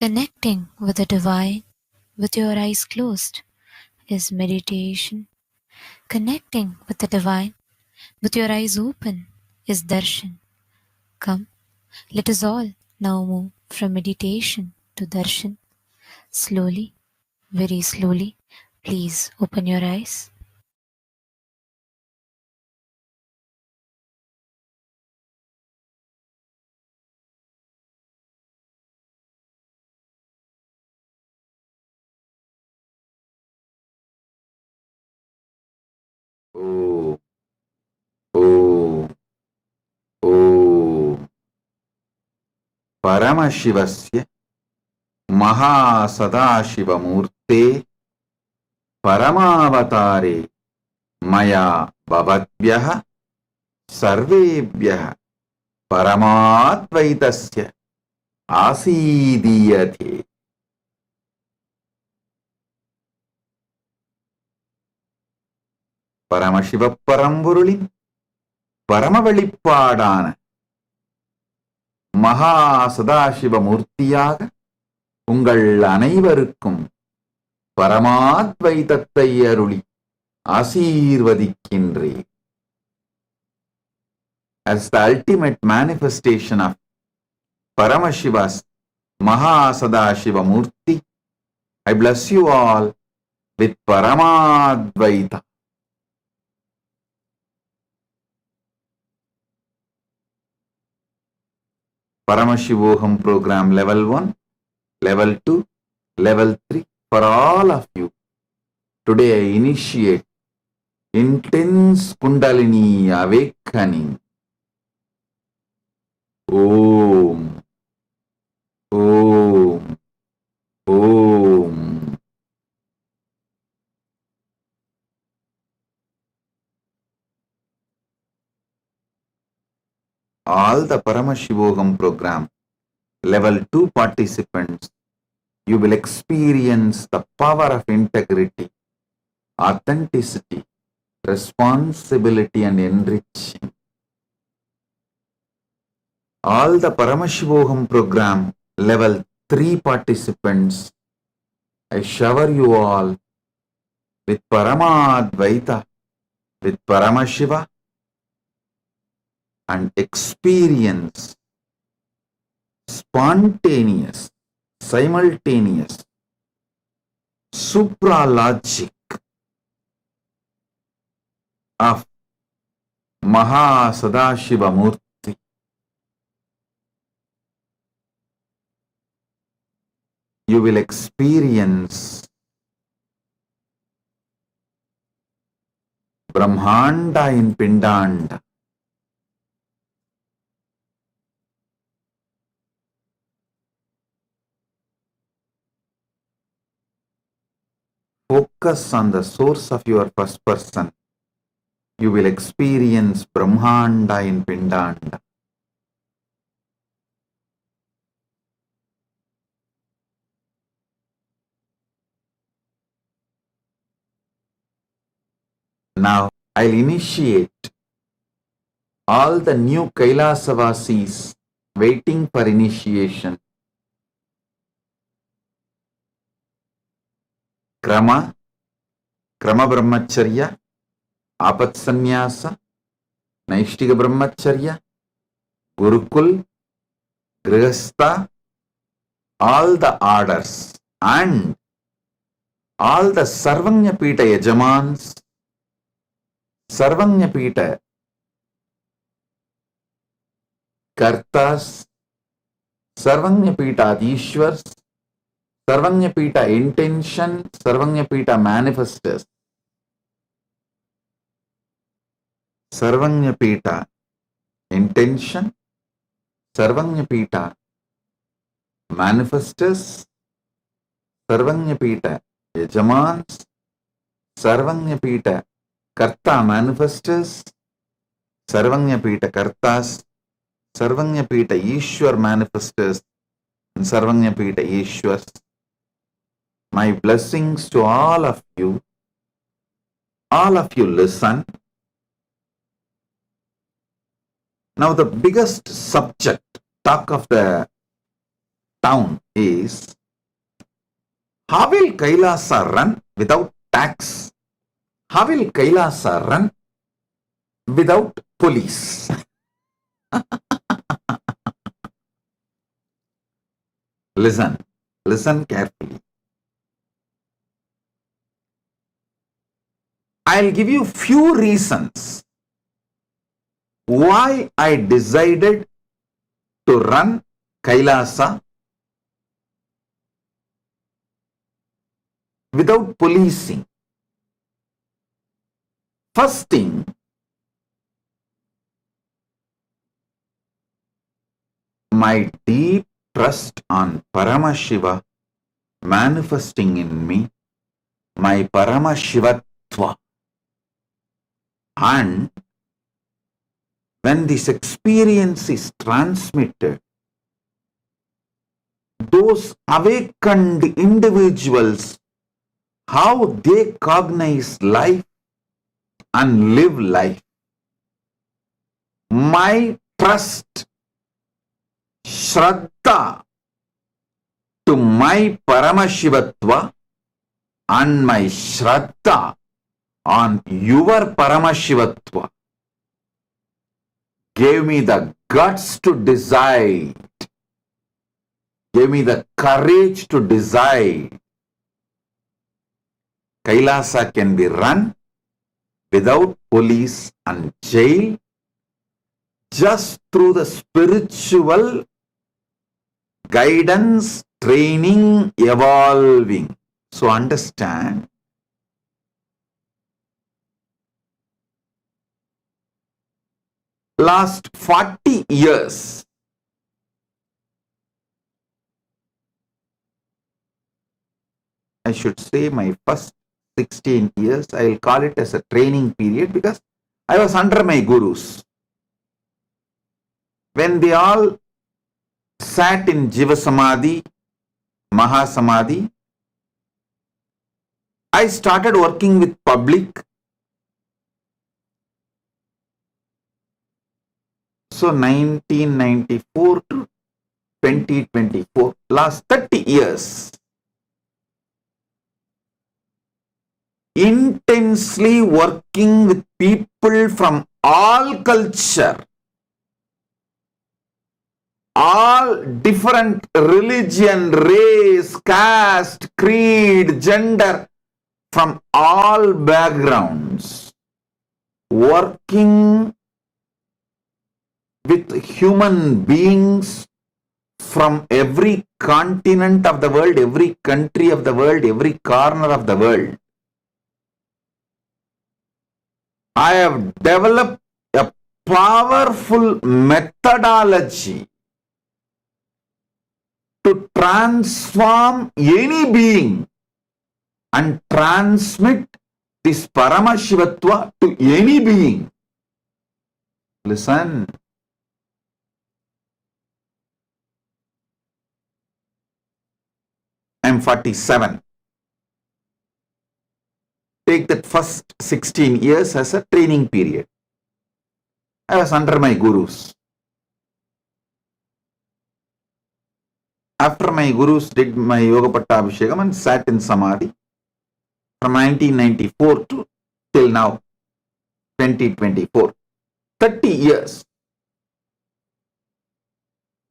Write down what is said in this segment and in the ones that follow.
Connecting with the divine with your eyes closed is meditation. Connecting with the divine with your eyes open is darshan. Come, let us all now move from meditation to darshan. Slowly, very slowly, please open your eyes. Oh, oh, oh. Paramashivasya Mahasadashivamurte Paramavatare Maya Bhavadvyah Sarvebhyah Paramadvaitasya Asidiyate. Paramashiva Paramburulin Paramavelipadana Mahasadashivamurtiyaga உங்கள் அனைவருக்கும் பரமாத்வைதத்தை அருளி ஆசீர்வதிக்கின்றேன். As the ultimate manifestation of Paramashiva's Mahasadashiva Murti, I bless you all with Paramadvaita. Paramashivoham program level 1, level 2, level 3 for all of you. Today I initiate intense Kundalini awakening. Om, Om, Om. All the Paramashivoham program level 2 participants, you will experience the power of integrity, authenticity, responsibility and enriching. All the Paramashivoham program level 3 participants, I shower you all with Paramadvaita, with Paramashiva, and experience spontaneous, simultaneous, supralogic of Mahasadashiva Murti. You will experience Brahmanda in Pindanda. Focus on the source of your first person. You will experience Brahmanda in Pindanda. Now I'll initiate all the new Kailasavasis waiting for initiation. Krama Brahmacharya, Apat Sannyasa, Naishtiga Brahmacharya, Gurukul, Grihastha, all the orders and all the Sarvanyapita Yajamans, Sarvanyapita Kartas, Sarvanyapita Adishwars, Sarvanyapita intention, Sarvanyapita manifestors, Sarvanyapita intention, Sarvanyapita manifestors, Sarvanyapita Yajamans, Sarvanyapita Karta manifestors, Sarvanyapita Kartas, Sarvanyapita Ishwar manifestors, and Sarvanyapita Ishwars. My blessings to all of you. All of you listen. Now the biggest subject, talk town is, how will Kailasa run without tax? How will Kailasa run without police? Listen carefully. I'll give you few reasons why I decided to run Kailasa without policing. First thing, my deep trust on Paramashiva manifesting in me, my Paramashivatva. And when this experience is transmitted, those awakened individuals, how they cognize life and live life. My trust, Shraddha to my Paramashivatva and my Shraddha on your Paramashivatva gave me the guts to decide, gave me the courage to decide. Kailasa can be run without police and jail, just through the spiritual guidance, training, evolving. So understand, last 40 years, I should say my first 16 years, I will call it as a training period because I was under my gurus. When they all sat in Jiva Samadhi, Mahasamadhi, I started working with public. So 1994 to 2024, last 30 years, intensely working with people from all culture, all different religion, race, caste, creed, gender, from all backgrounds, working with human beings from every continent of the world, every country of the world, every corner of the world. I have developed a powerful methodology to transform any being and transmit this Paramashivatva to any being. Listen. I'm 47. Take that first 16 years as a training period. I was under my gurus. After my gurus did my Yoga Pattabhishekam and sat in Samadhi, from 1994 to till now, 2024, 30 years,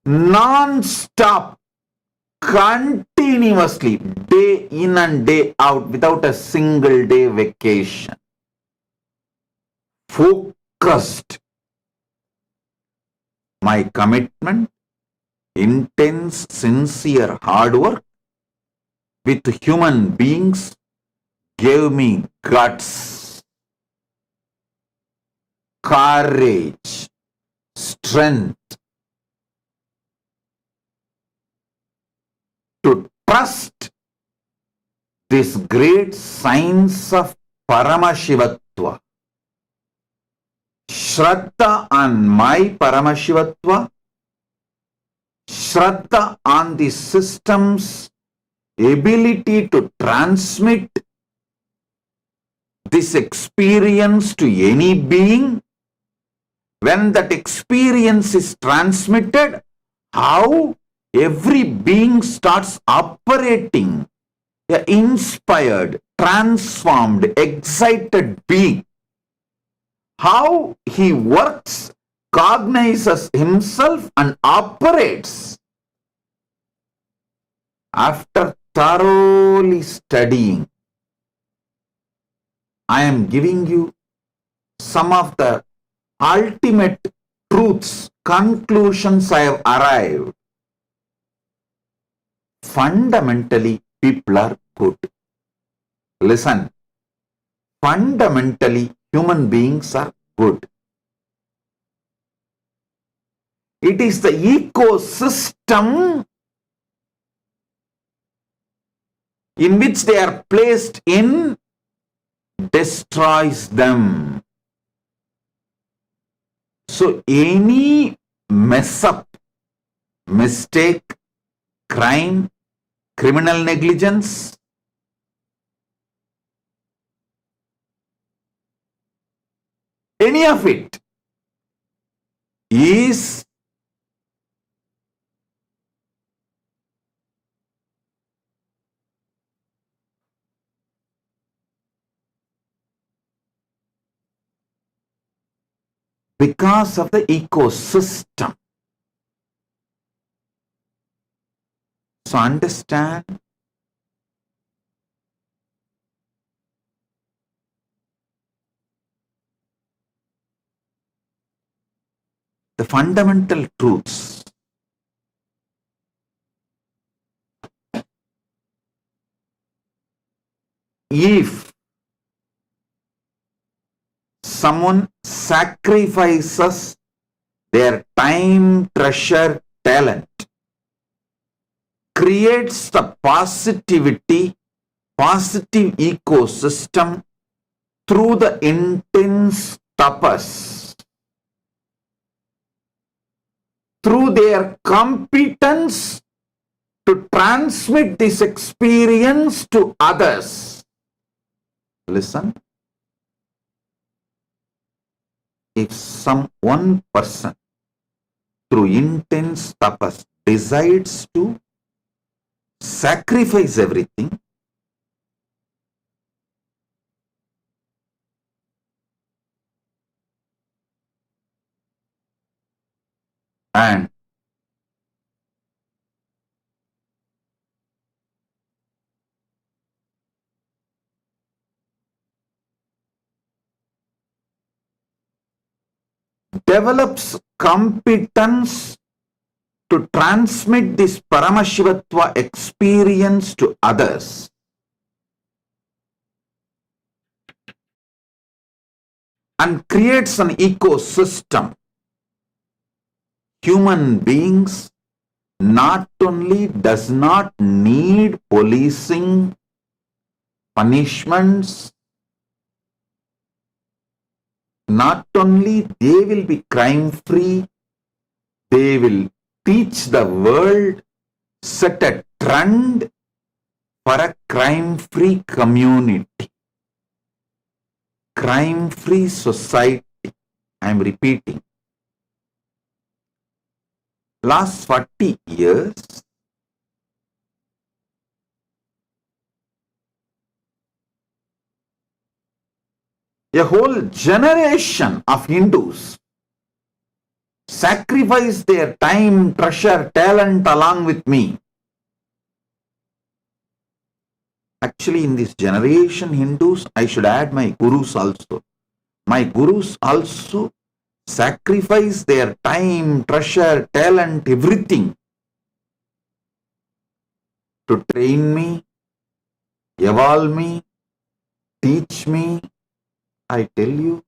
non-stop, continuously, day in and day out, without a single day vacation, focused. My commitment, intense, sincere hard work with human beings gave me guts, courage, strength to trust this great science of Paramashivatva. Shraddha on my Paramashivatva, Shraddha on the system's ability to transmit this experience to any being. When that experience is transmitted, how every being starts operating an inspired, transformed, excited being. How he works, cognizes himself and operates after thoroughly studying. I am giving you some of the ultimate truths, conclusions I have arrived. Fundamentally, people are good. Listen, fundamentally, human beings are good. It is the ecosystem in which they are placed in destroys them. So any mess up, mistake, crime, criminal negligence, any of it is because of the ecosystem. So understand, the fundamental truths. If someone sacrifices their time, treasure, talent, creates the positivity, positive ecosystem through the intense tapas, through their competence to transmit this experience to others. Listen, if one person through intense tapas decides to sacrifice everything, and develops competence to transmit this Paramashivatva experience to others, and creates an ecosystem, human beings not only does not need policing, punishments, not only they will be crime free, they will teach the world, set a trend for a crime free community, crime free society. I am repeating. Last 40 years, a whole generation of Hindus sacrifice their time, treasure, talent along with me. Actually, in this generation, Hindus, I should add my gurus also. My gurus also sacrifice their time, treasure, talent, everything to train me, evolve me, teach me. I tell you,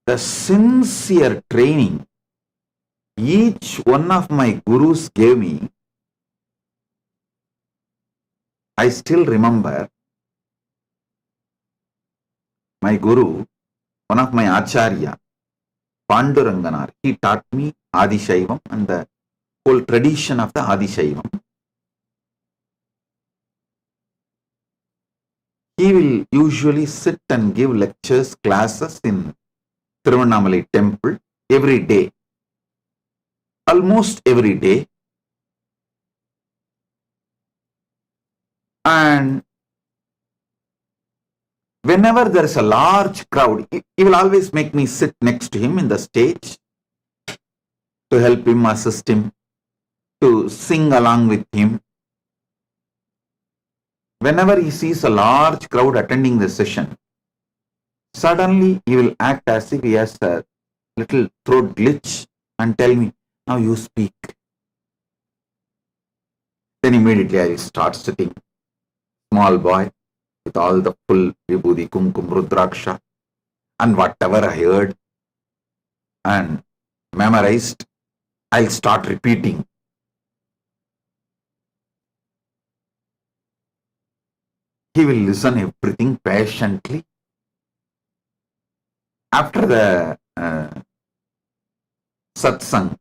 the sincere training each one of my gurus gave me, I still remember my guru, one of my acharya, Panduranganar, he taught me Adi Shaivam and the whole tradition of the Adi Shaivam. He will usually sit and give lectures, classes in Tiruvannamalai temple every day, almost every day. And whenever there is a large crowd, he will always make me sit next to him in the stage to help him, assist him, to sing along with him. Whenever he sees a large crowd attending the session, suddenly he will act as if he has a little throat glitch and tell me, now you speak. Then immediately I will start sitting, small boy, with all the full vibhuti, kumkum, rudraksha, and whatever I heard and memorized, I'll start repeating. He will listen everything patiently. After the satsang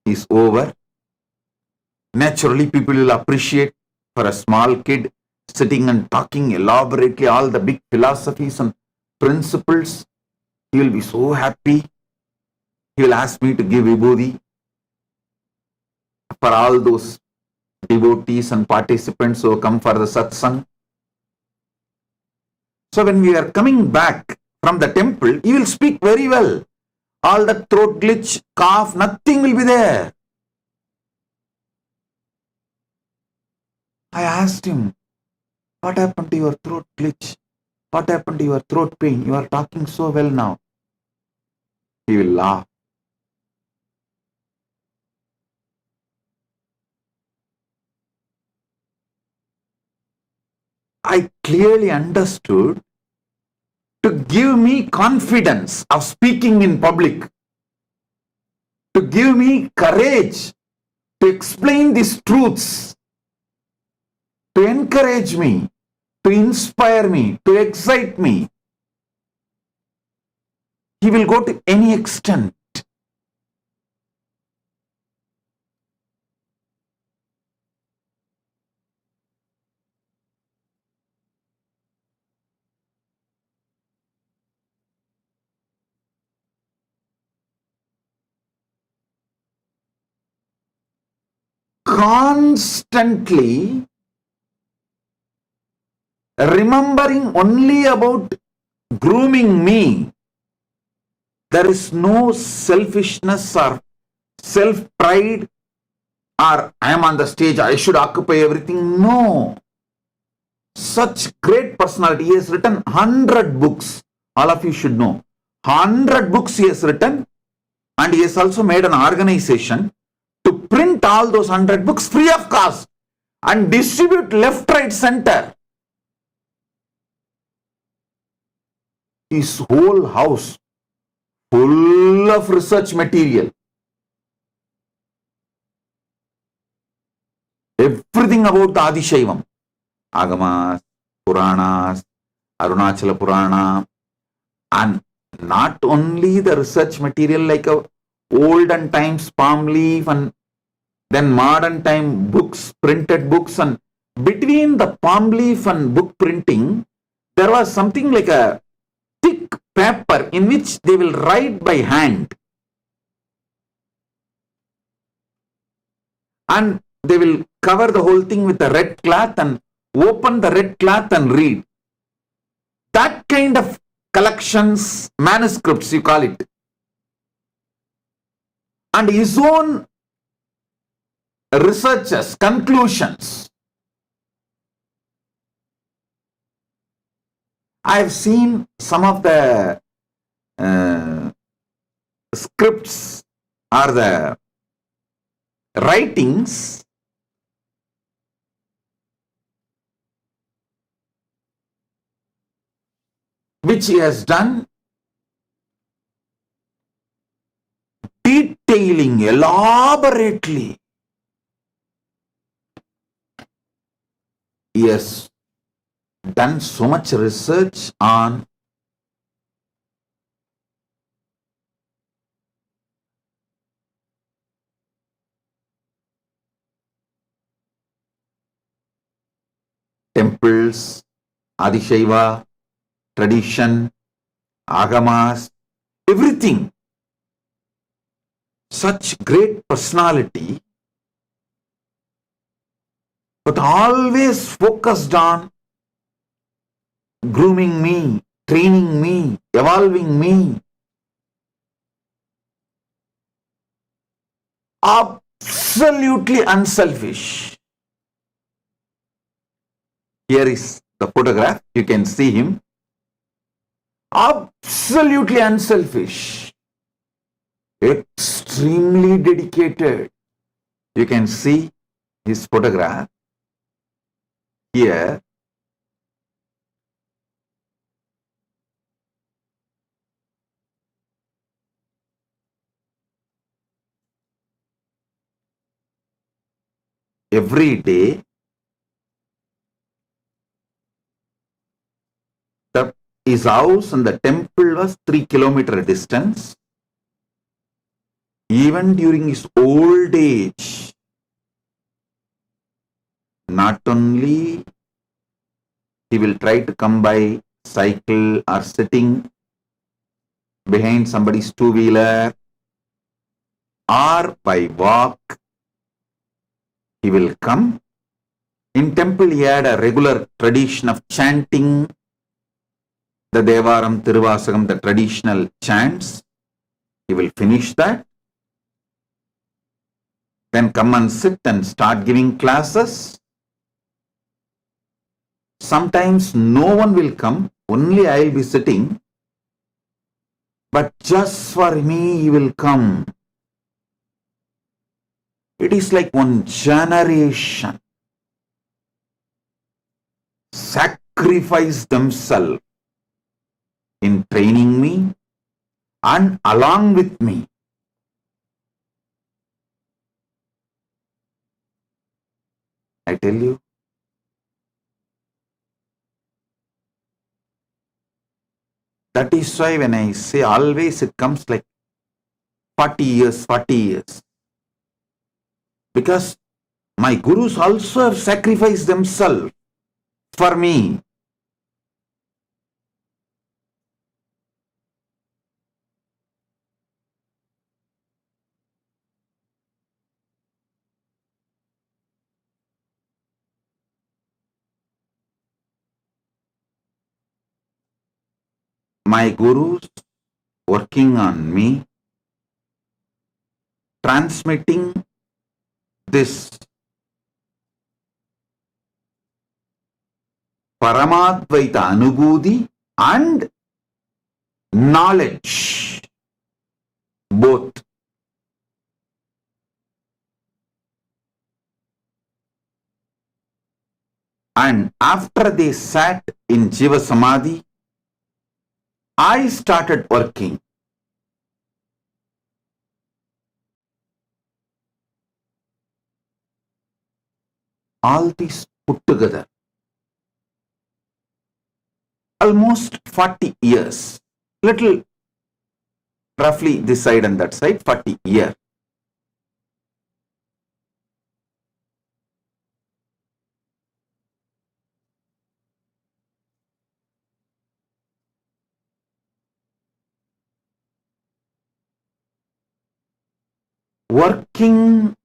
is over, naturally people will appreciate for a small kid sitting and talking elaborately all the big philosophies and principles. He will be so happy. He will ask me to give vibhuti for all those devotees and participants who come for the satsang. So when we are coming back from the temple, he will speak very well. All the throat glitch, cough, nothing will be there. I asked him, what happened to your throat glitch? What happened to your throat pain? You are talking so well now. He will laugh. I clearly understood, to give me confidence of speaking in public, to give me courage to explain these truths, to encourage me, to inspire me, to excite me. He will go to any extent. Constantly remembering only about grooming me. There is no selfishness or self-pride or I am on the stage, I should occupy everything. No. Such great personality. He has written 100 books. All of you should know. 100 books he has written, and he has also made an organization to print all those 100 books free of cost and distribute left, right, center. His whole house full of research material. Everything about the Adishaivam. Agamas, Puranas, Arunachala Purana, and not only the research material like olden times palm leaf and then modern time books, printed books, and between the palm leaf and book printing, there was something like a thick paper in which they will write by hand. And they will cover the whole thing with a red cloth and open the red cloth and read. That kind of collections, manuscripts, you call it. And his own researches, conclusions. I have seen some of the scripts or the writings which he has done, detailing elaborately. He has done so much research on temples Adishaiva, tradition, agamas, everything. Such great personality, but always focused on grooming me, training me, evolving me. Absolutely unselfish. Here is the photograph. You can see him. Absolutely unselfish. Extremely dedicated. You can see his photograph here. Every day, his house and the temple was 3 kilometer distance. Even during his old age, not only he will try to come by cycle or sitting behind somebody's two-wheeler or by walk, he will come. In temple, he had a regular tradition of chanting the Devaram, Tiruvasagam, the traditional chants. He will finish that, then come and sit and start giving classes. Sometimes no one will come, only I will be sitting, but just for me he will come. It is like one generation sacrifice themselves in training me and along with me. I tell you, that is why when I say always it comes like 40 years, 40 years. Because my gurus also have sacrificed themselves for me. My gurus working on me, transmitting this Paramadvaita Anubhuti and knowledge, both. And after they sat in Jiva Samadhi, I started working. All these put together, almost 40 years, little roughly this side and that side, 40 years. Working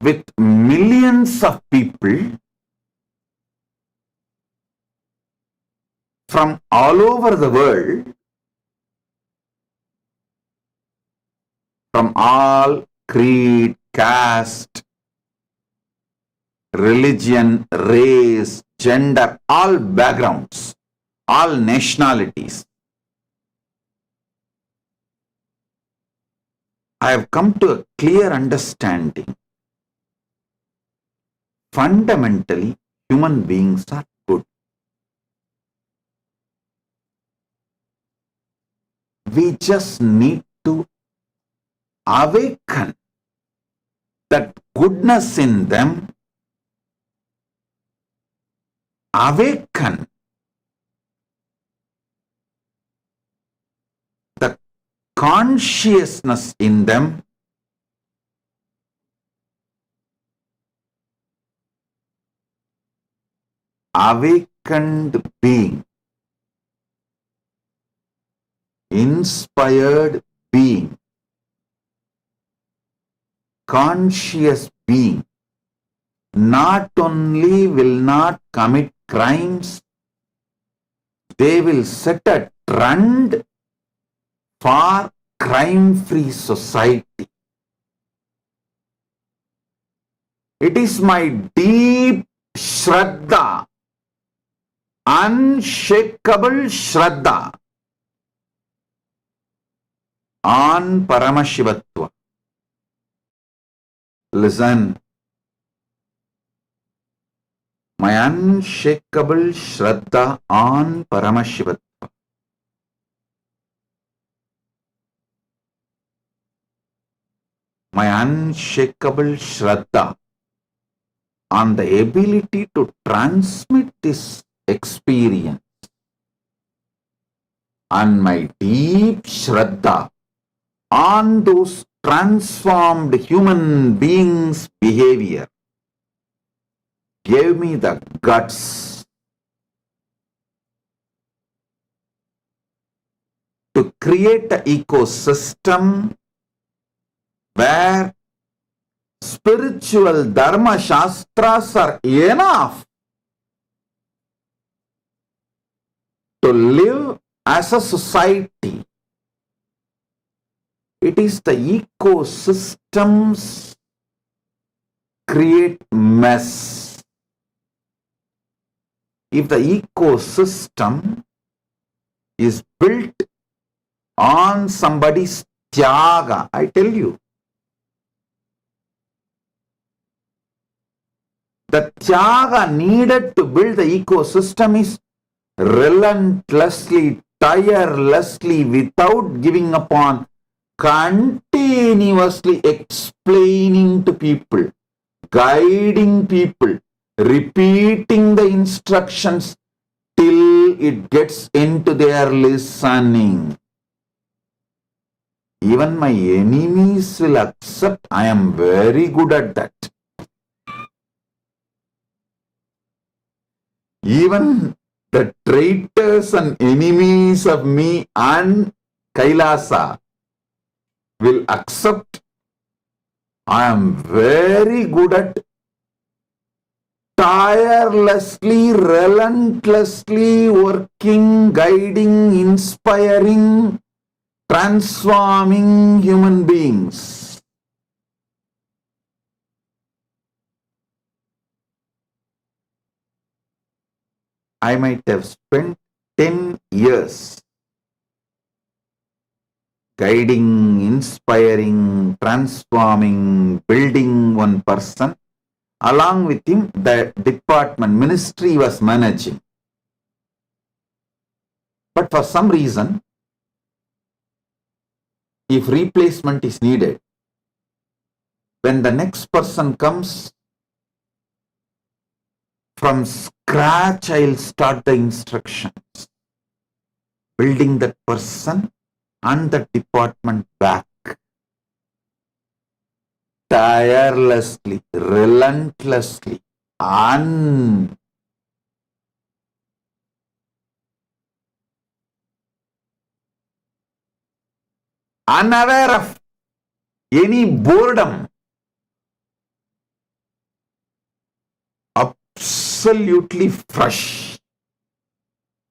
with millions of people from all over the world, from all creed, caste, religion, race, gender, all backgrounds, all nationalities. I have come to a clear understanding. Fundamentally, human beings are good. We just need to awaken that goodness in them, awaken the consciousness in them, . awakened being, inspired being, conscious being, not only will not commit crimes, they will set a trend for crime-free society. It is my deep Shraddha, unshakable Shraddha on Paramashivatva. Listen, my unshakable Shraddha on Paramashivatva. My unshakable Shraddha on the ability to transmit this experience, and my deep Shraddha on those transformed human beings' behavior gave me the guts to create an ecosystem where spiritual dharma shastras are enough to live as a society. It is the ecosystems create mess. If the ecosystem is built on somebody's tyaga, I tell you, the tyaga needed to build the ecosystem is relentlessly, tirelessly, without giving up on, continuously explaining to people, guiding people, repeating the instructions till it gets into their listening. Even my enemies will accept I am very good at that. Even the traitors and enemies of me and Kailasa will accept I am very good at tirelessly, relentlessly working, guiding, inspiring, transforming human beings. I might have spent 10 years guiding, inspiring, transforming, building one person. Along with him, the department, ministry was managing. But for some reason, if replacement is needed, when the next person comes, from scratch, I'll start the instructions, building that person and the department back. Tirelessly, relentlessly, unaware of any boredom, absolutely fresh,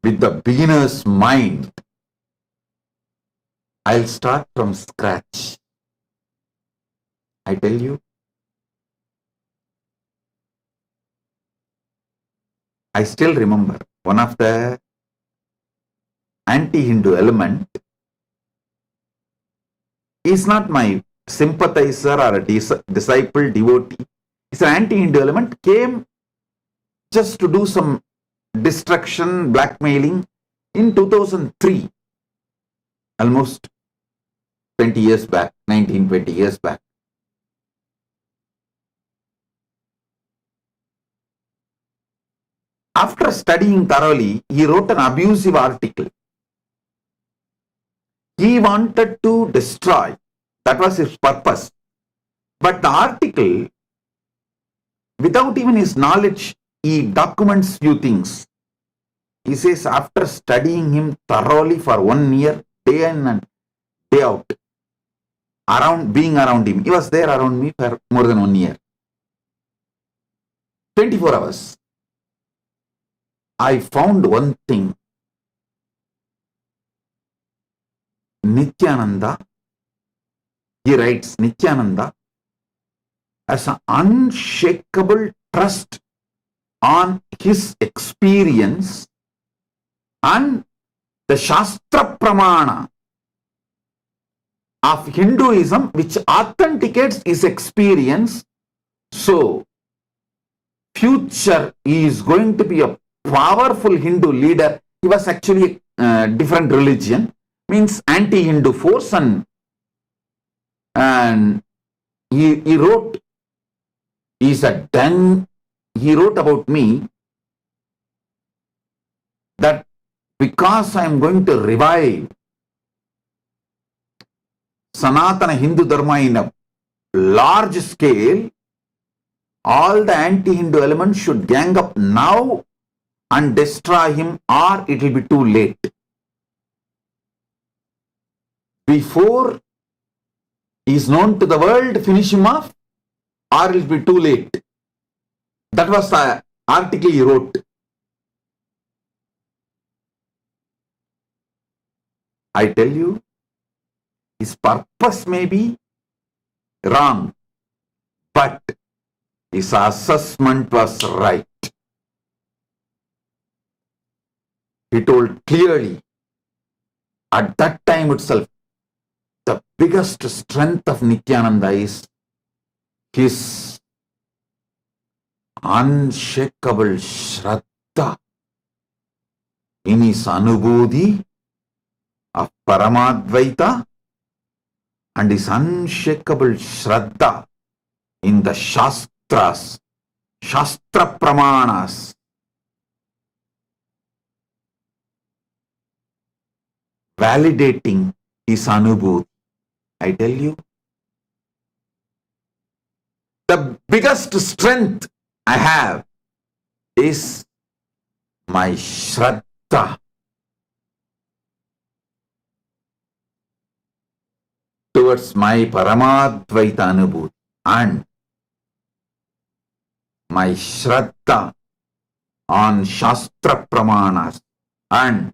with the beginner's mind. I'll start from scratch. I tell you, I still remember one of the anti-Hindu element is not my sympathizer or a disciple, devotee. It's an anti-Hindu element, came just to do some destruction, blackmailing in 2003, almost 20 years back, 19-20 years back. After studying thoroughly, he wrote an abusive article. He wanted to destroy. That was his purpose. But the article, without even his knowledge, he documents few things. He says, after studying him thoroughly for 1 year, day in and day out, being around him, he was there around me for more than 1 year, 24 hours. I found one thing. Nithyananda, he writes, Nithyananda has an unshakable trust on his experience and the Shastra Pramana of Hinduism which authenticates his experience. So, future he is going to be a powerful Hindu leader. He was actually a different religion, means anti-Hindu force, and he wrote, he wrote about me that because I am going to revive Sanatana Hindu Dharma in a large scale, all the anti-Hindu elements should gang up now and destroy him, or it will be too late. Before he is known to the world, finish him off, or it will be too late. That was the article he wrote. I tell you, his purpose may be wrong, but his assessment was right. He told clearly, at that time itself, the biggest strength of Nithyananda is his unshakable Shraddha in his Anubodhi of Paramadvaita and his unshakable Shraddha in the Shastras, Shastra Pramanas, validating his Anubodhi. I tell you, the biggest strength I have is my Shraddha towards my Paramadvaita Anubodhi and my Shraddha on Shastra Pramanas, and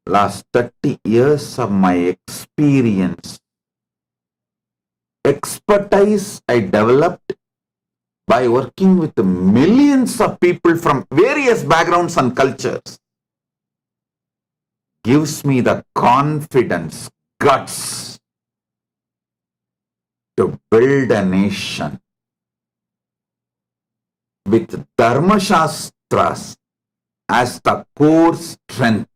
last 30 years of my experience, expertise I developed by working with millions of people from various backgrounds and cultures, gives me the confidence, guts to build a nation with Dharma Shastras as the core strength.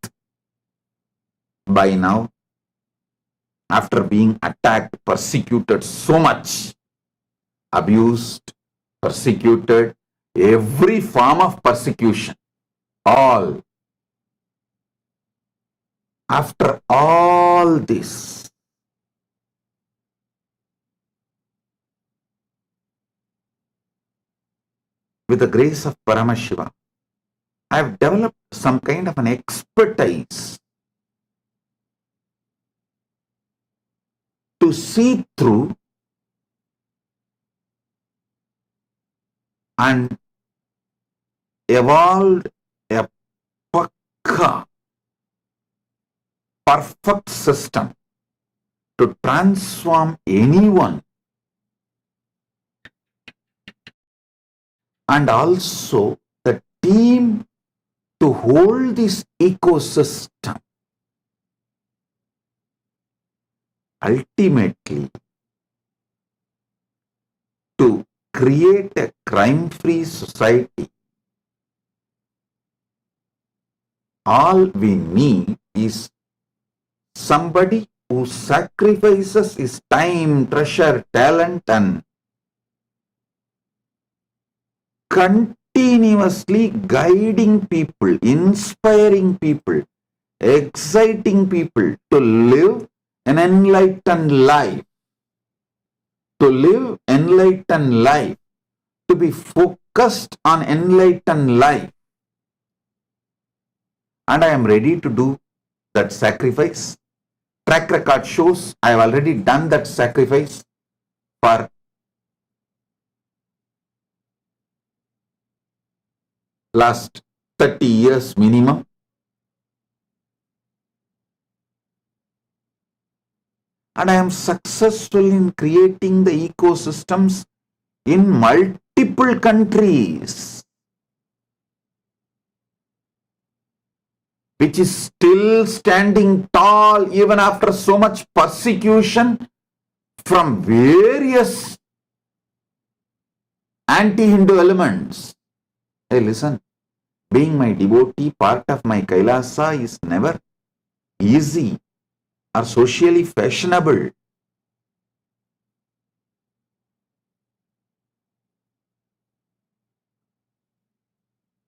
By now, after being attacked, persecuted so much, abused, persecuted, every form of persecution, all. After all this, with the grace of Paramashiva, I have developed some kind of an expertise to see through and evolved a pakka, perfect system to transform anyone, and also the team to hold this ecosystem. Ultimately, to create a crime-free society, all we need is somebody who sacrifices his time, treasure, talent, and continuously guiding people, inspiring people, exciting people to live an enlightened life, to live enlightened life, to be focused on enlightened life. And I am ready to do that sacrifice. Track record shows I have already done that sacrifice for last 30 years minimum. And I am successful in creating the ecosystems in multiple countries, which is still standing tall even after so much persecution from various anti-Hindu elements. Hey, listen, being my devotee, part of my Kailasa is never easy or socially fashionable.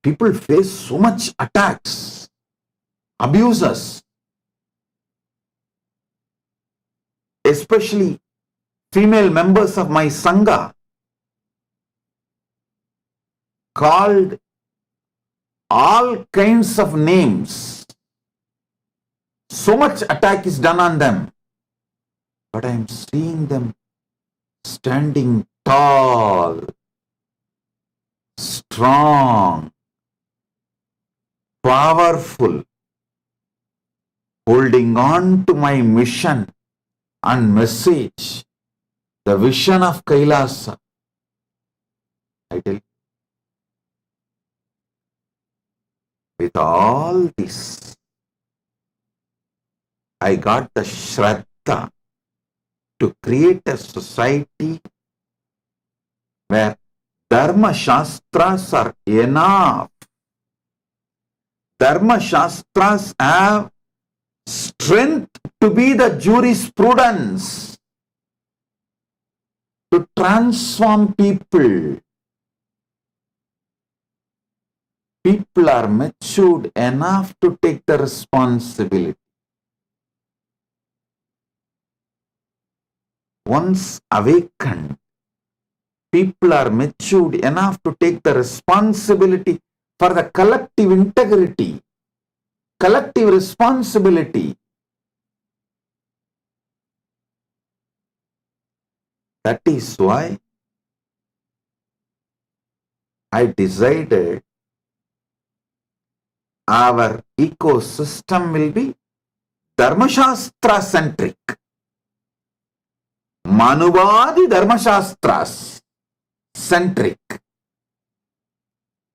People face so much attacks, abuses, especially female members of my Sangha, called all kinds of names. So much attack is done on them. But I am seeing them standing tall, strong, powerful, holding on to my mission and message, the vision of Kailasa. I tell you, with all this, I got the Shraddha to create a society where Dharma Shastras are enough. Dharma Shastras have strength to be the jurisprudence to transform people. People are matured enough to take the responsibility. Once awakened, people are matured enough to take the responsibility for the collective integrity, collective responsibility. That is why I decided our ecosystem will be Dharmashastra centric. Manuvadi Dharmashastras centric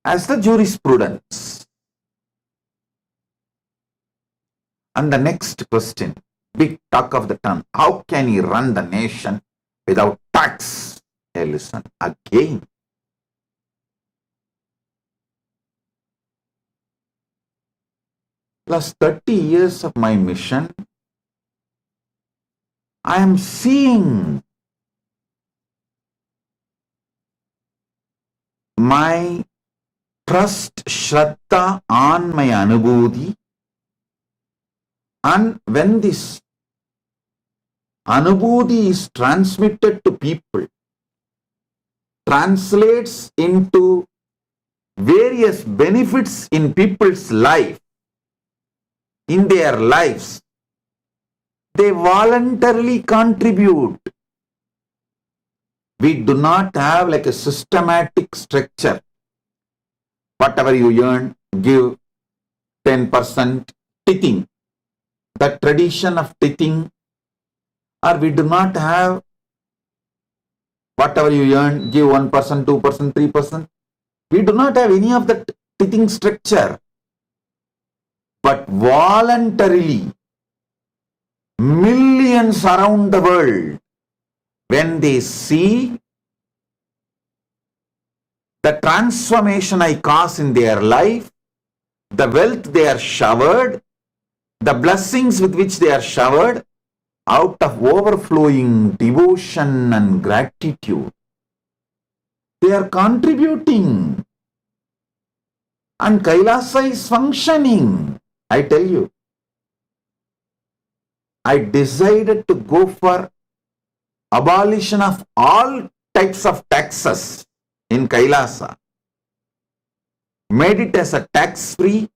as the jurisprudence. And the next question, big talk of the town, how can he run the nation without tax? Hey, listen, again. Last 30 years of my mission, I am seeing my trust, Shraddha on my Anubhuti, and when this Anubhuti is transmitted to people, translates into various benefits in people's life, in their lives, they voluntarily contribute. We do not have like a systematic structure. Whatever you earn, give 10% tithing. The tradition of tithing, or we do not have whatever you earn, give 1%, 2%, 3%. We do not have any of that tithing structure. But voluntarily, millions around the world, when they see the transformation I cause in their life, the wealth they are showered, the blessings with which they are showered, out of overflowing devotion and gratitude, they are contributing. And Kailasa is functioning. I tell you, I decided to go for abolition of all types of taxes. in Kailasa, made it as a tax-free,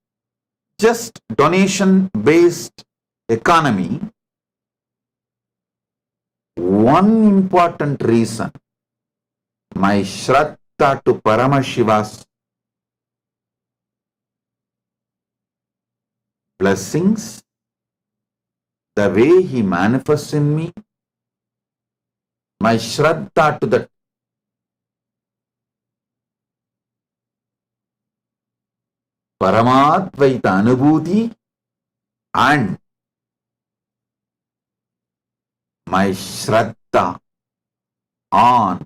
just donation-based economy. One important reason, my Shraddha to Paramashiva's blessings, the way he manifests in me, my Shraddha to the Paramadvaita Anubhuti, and my Shraddha on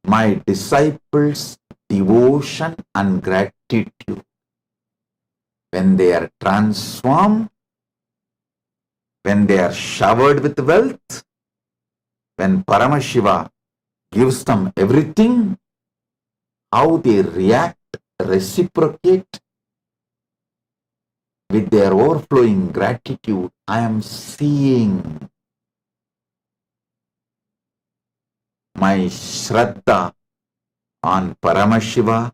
my disciples' devotion and gratitude. When they are transformed, when they are showered with wealth, when Paramashiva gives them everything, how they react, reciprocate with their overflowing gratitude, I am seeing. My Shraddha on Paramashiva,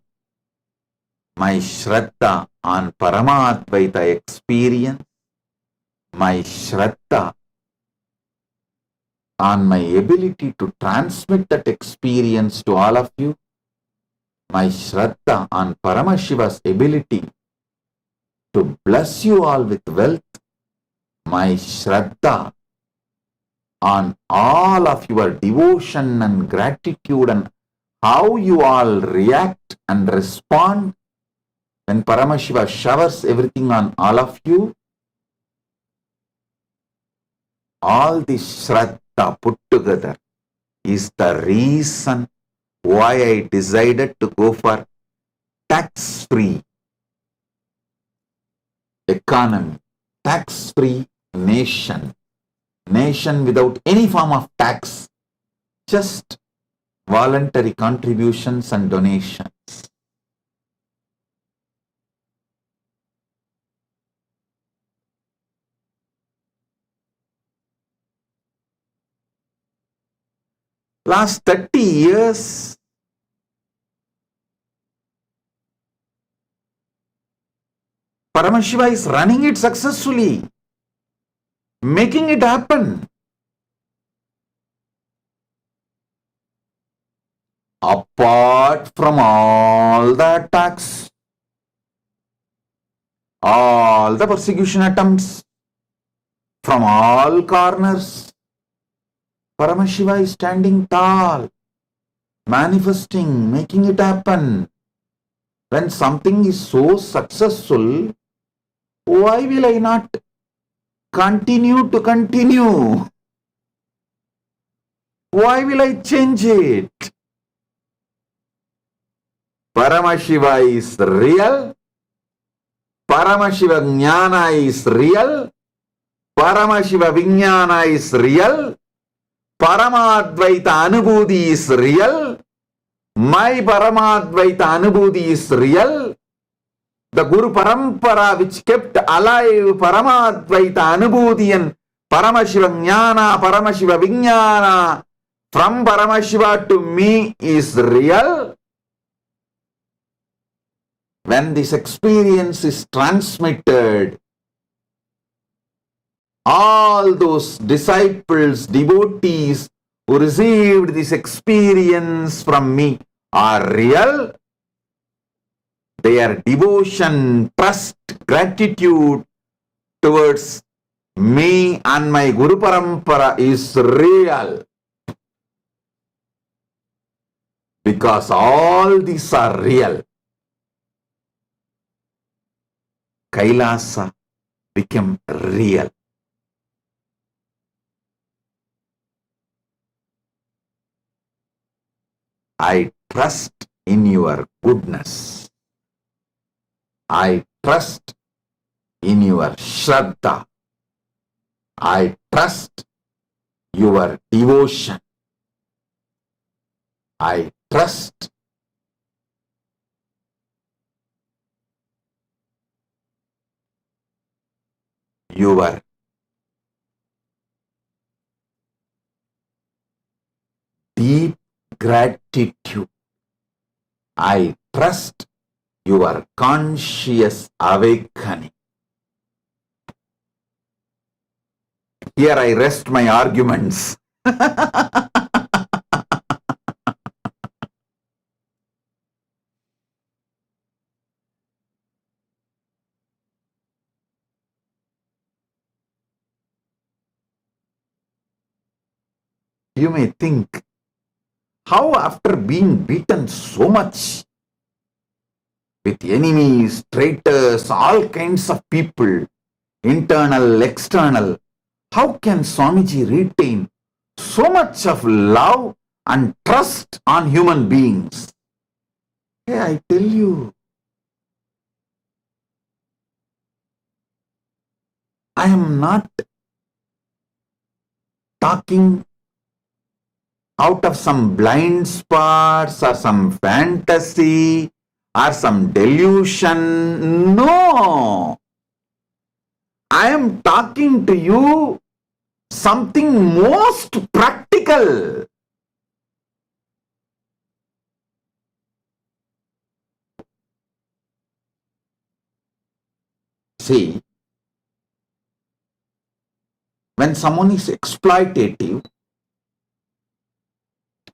my Shraddha on Paramadvaita experience, my Shraddha on my ability to transmit that experience to all of you, my Shraddha on Paramashiva's ability to bless you all with wealth, my Shraddha on all of your devotion and gratitude and how you all react and respond when Paramashiva showers everything on all of you. All this Shraddha put together is the reason why I decided to go for tax-free economy, tax-free nation without any form of tax, just voluntary contributions and donations. Last 30 years, Paramashiva is running it successfully, making it happen. Apart from all the attacks, all the persecution attempts from all corners, Paramashiva is standing tall, manifesting, making it happen. When something is so successful, why will I not continue to continue? Why will I change it? Paramashiva is real. Paramashiva Jnana is real. Paramashiva Vijnana is real. Paramadvaita Anubhuti is real. My Paramadvaita Anubhuti is real. The Guru Parampara which kept alive Paramadvaita Anubhuti and Paramashiva Jnana, Paramashiva Vijnana from Paramashiva to me is real. When this experience is transmitted, all those disciples, devotees who received this experience from me are real. Their devotion, trust, gratitude towards me and my Guru Parampara is real. Because all these are real, Kailasa became real. I trust in your goodness. I trust in your Shraddha. I trust your devotion. I trust your deep gratitude. I trust your conscious awakening. Here I rest my arguments. You may think, how after being beaten so much with enemies, traitors, all kinds of people, internal, external, how can Swamiji retain so much of love and trust on human beings? Hey, I tell you, I am not talking out of some blind spots or some fantasy or some delusion. No, I am talking to you something most practical. See, when someone is exploitative,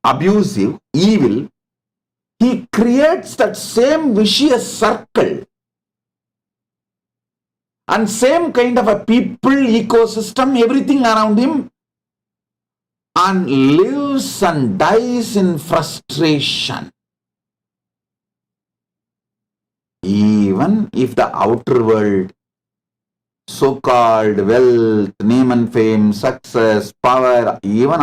abusive, evil, he creates that same vicious circle and same kind of a people, ecosystem, everything around him, and lives and dies in frustration. Even if the outer world, so-called wealth, name and fame, success, power, even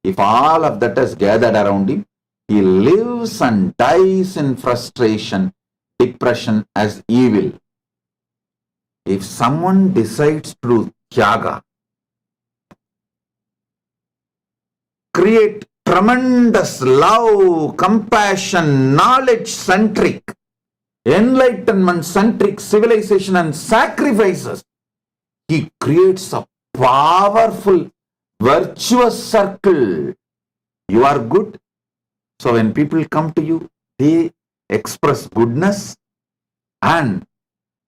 if all of that is gathered around him, he lives and dies in frustration, depression as evil. If someone decides to do tyaga, create tremendous love, compassion, knowledge-centric, enlightenment-centric civilization and sacrifices, he creates a powerful, virtuous circle. You are good. So when people come to you, they express goodness, and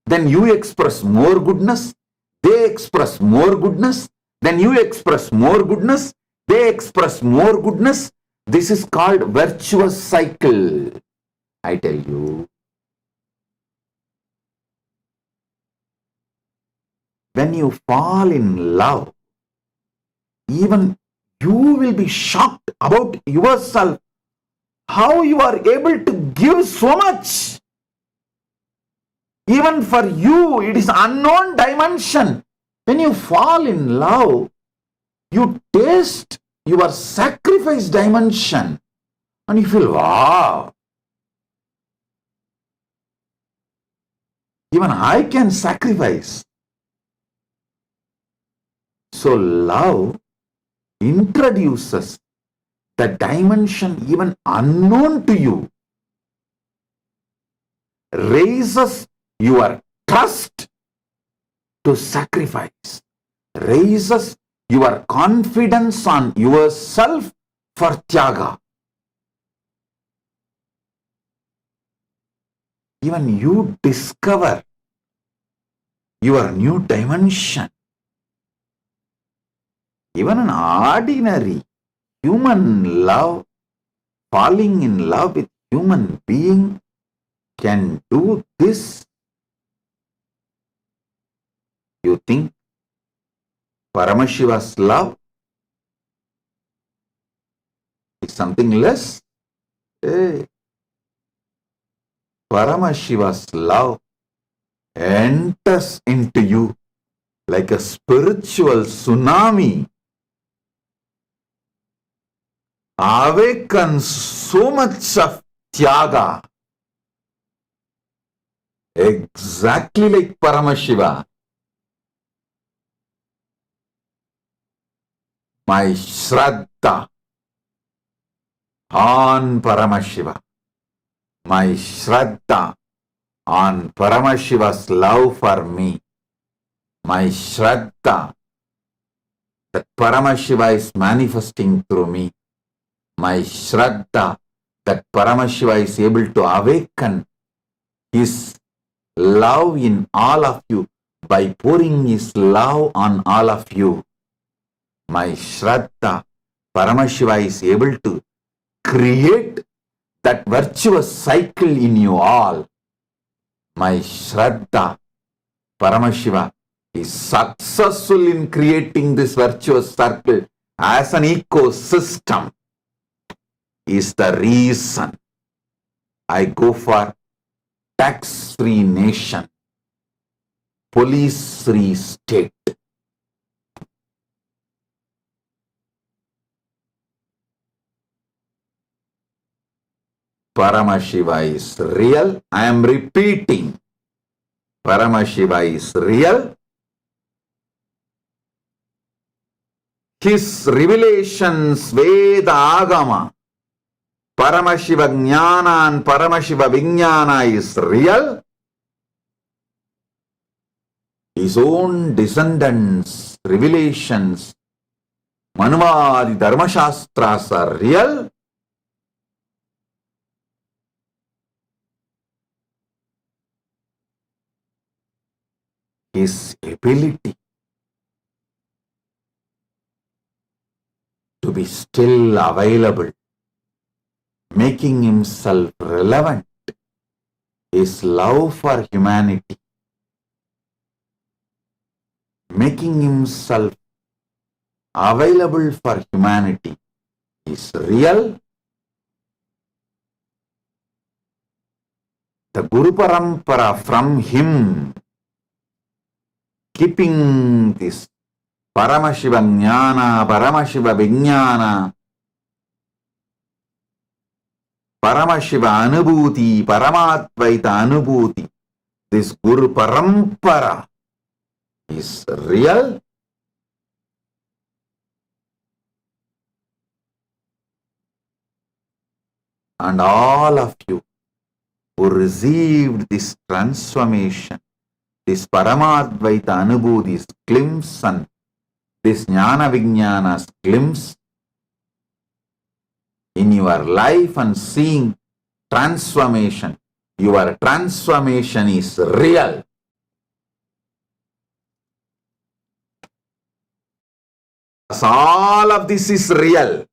then you express more goodness, they express more goodness, then you express more goodness, they express more goodness. This is called virtuous cycle. I tell you, when you fall in love, even you will be shocked about yourself, how you are able to give so much. Even for you, it is unknown dimension. When you fall in love, you taste your sacrifice dimension and you feel, wow, even I can sacrifice. So love introduces the dimension even unknown to you, raises your trust to sacrifice, raises your confidence on yourself for tyaga. Even you discover your new dimension. Even an ordinary human love, falling in love with human being, can do this. You think Paramashiva's love is something less? Hey, Paramashiva's love enters into you like a spiritual tsunami, awakens so much of tyaga, exactly like Paramashiva. My Shraddha on Paramashiva, my Shraddha on Paramashiva's love for me, my Shraddha that Paramashiva is manifesting through me, my Shraddha that Paramashiva is able to awaken his love in all of you by pouring his love on all of you. My Shraddha, Paramashiva is able to create that virtuous cycle in you all. My Shraddha, Paramashiva is successful in creating this virtuous circle as an ecosystem. Is the reason I go for tax-free nation, police-free state. Paramashiva is real. I am repeating. Paramashiva is real. His revelations, Veda Agama, Paramashiva Jnana and Paramashiva Vijnana is real. His own descendants, revelations, Manuvadi Dharmashastras are real. His ability to be still available, making himself relevant, his love for humanity, making himself available for humanity is real. The Guru Parampara from him, keeping this Paramashiva Jnana, Paramashiva Vijnana, Paramashiva Anubhuti, Paramatvaita Anubhuti, this Guru Parampara is real. And all of you who received this transformation, this Paramadvaita Anubhuti's glimpse and this Jnana Vijnana's glimpse in your life and seeing transformation, your transformation is real. All of this is real.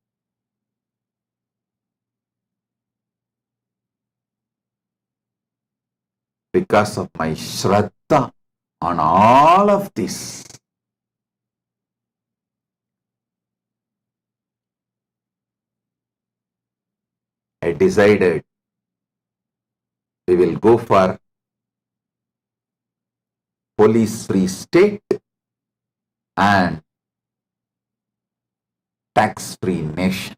Because of my Shraddha on all of this. I decided we will go for police-free state and tax-free nation.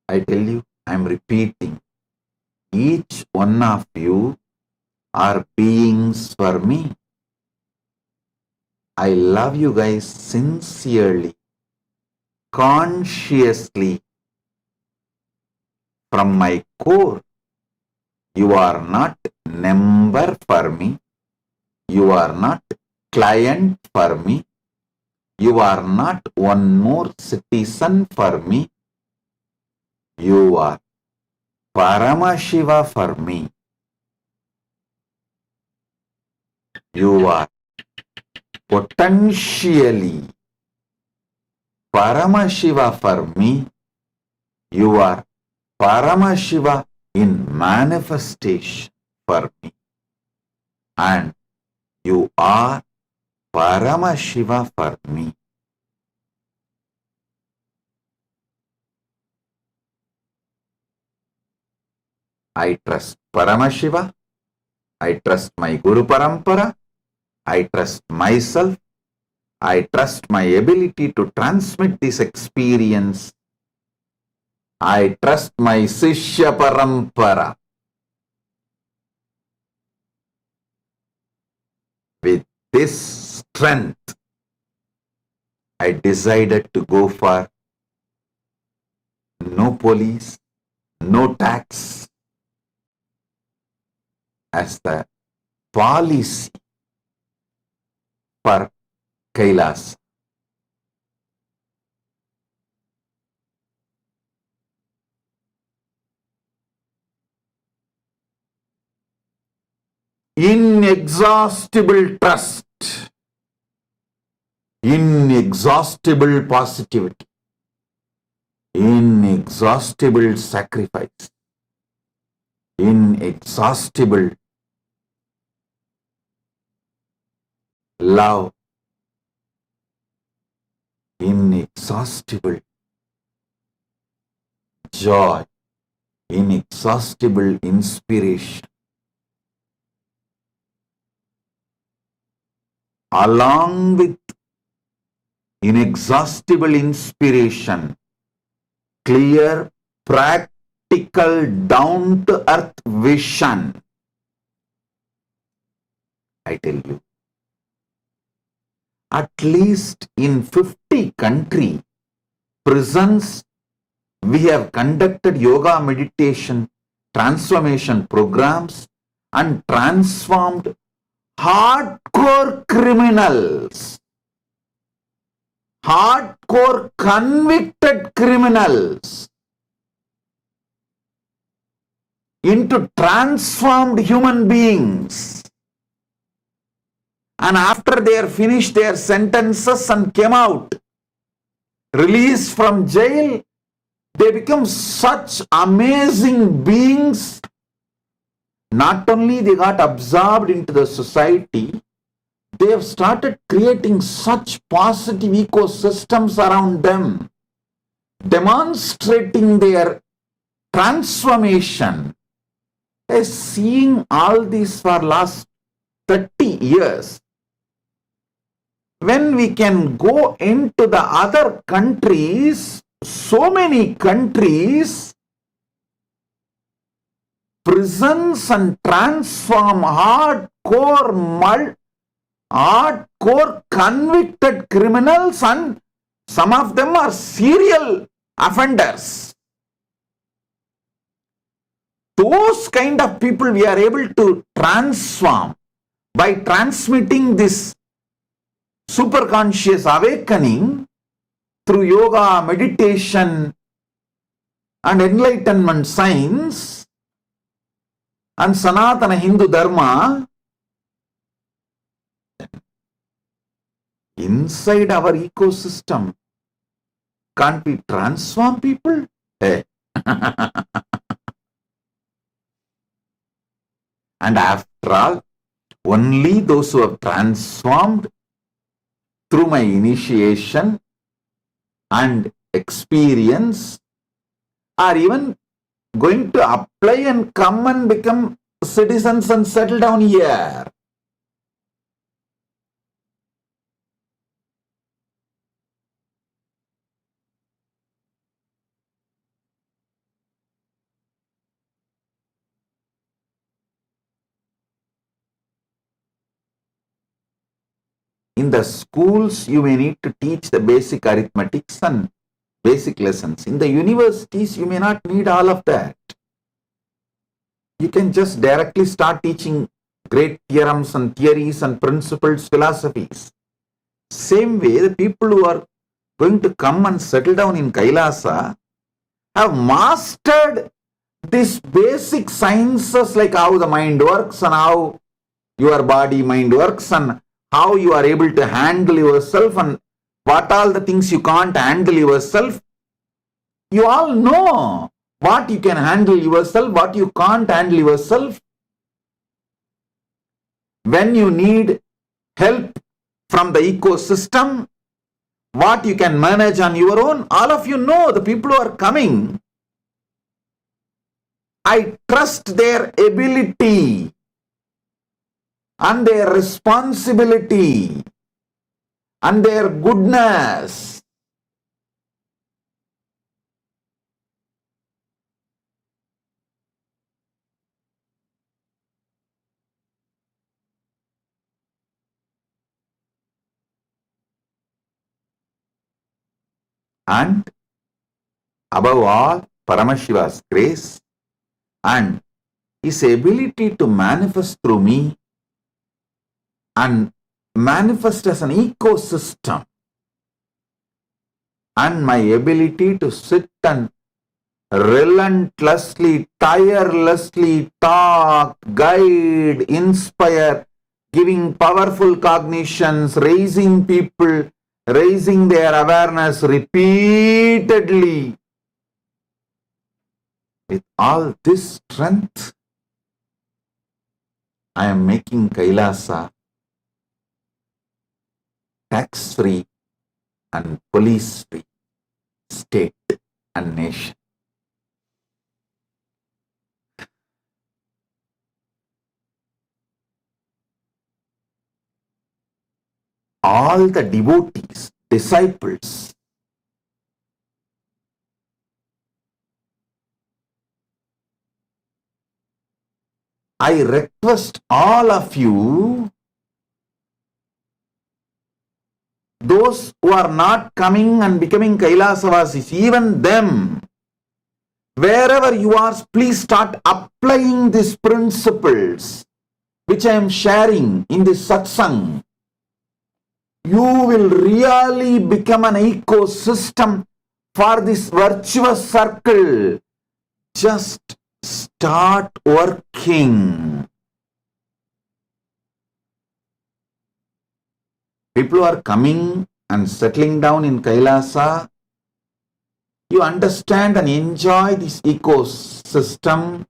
I tell you, I am repeating, each one of you are beings for me. I love you guys sincerely, consciously, from my core. You are not number for me. You are not client for me. You are not one more citizen for me. You are Paramashiva for me. You are potentially Paramashiva for me. You are Paramashiva in manifestation for me. And you are Paramashiva for me. I trust Paramashiva. I trust my Guru Parampara. I trust myself. I trust my ability to transmit this experience. I trust my Sishya Parampara. With this strength, I decided to go for no police, no tax, as the policy for Kailasa. Inexhaustible trust, inexhaustible positivity, inexhaustible sacrifice, inexhaustible love, inexhaustible joy, inexhaustible inspiration, along with inexhaustible inspiration, clear, practical, down-to-earth vision. I tell you, at least in 50 countries, prisons, we have conducted yoga meditation, transformation programs and transformed hardcore criminals, hardcore convicted criminals into transformed human beings. And after they are finished their sentences and came out, released from jail, they become such amazing beings. Not only they got absorbed into the society, they have started creating such positive ecosystems around them, demonstrating their transformation. Seeing all this for last 30 years, when we can go into the other countries, so many countries, prisons and transform hardcore convicted criminals, and some of them are serial offenders. Those kind of people we are able to transform by transmitting this superconscious awakening through yoga, meditation and enlightenment science and Sanatana Hindu Dharma. Inside our ecosystem, can't we transform people? And after all, only those who have transformed through my initiation and experience are even going to apply and come and become citizens and settle down here. In the schools, you may need to teach the basic arithmetics and basic lessons. In the universities, you may not need all of that. You can just directly start teaching great theorems and theories and principles, philosophies. Same way, the people who are going to come and settle down in Kailasa have mastered these basic sciences like how the mind works and how your body mind works and how you are able to handle yourself and what all the things you can't handle yourself. You all know what you can handle yourself, what you can't handle yourself. When you need help from the ecosystem, what you can manage on your own, all of you know, the people who are coming. I trust their ability and their responsibility and their goodness. And above all, Paramashiva's grace and His ability to manifest through me and manifest as an ecosystem, and my ability to sit and relentlessly, tirelessly talk, guide, inspire, giving powerful cognitions, raising people, raising their awareness repeatedly. With all this strength, I am making Kailasa tax-free and police-free state and nation. All the devotees, disciples, I request all of you, those who are not coming and becoming Kailasavasis, even them, wherever you are, please start applying these principles which I am sharing in this satsang. You will really become an ecosystem for this virtuous circle. Just start working. People who are coming and settling down in Kailasa, you understand and enjoy this ecosystem.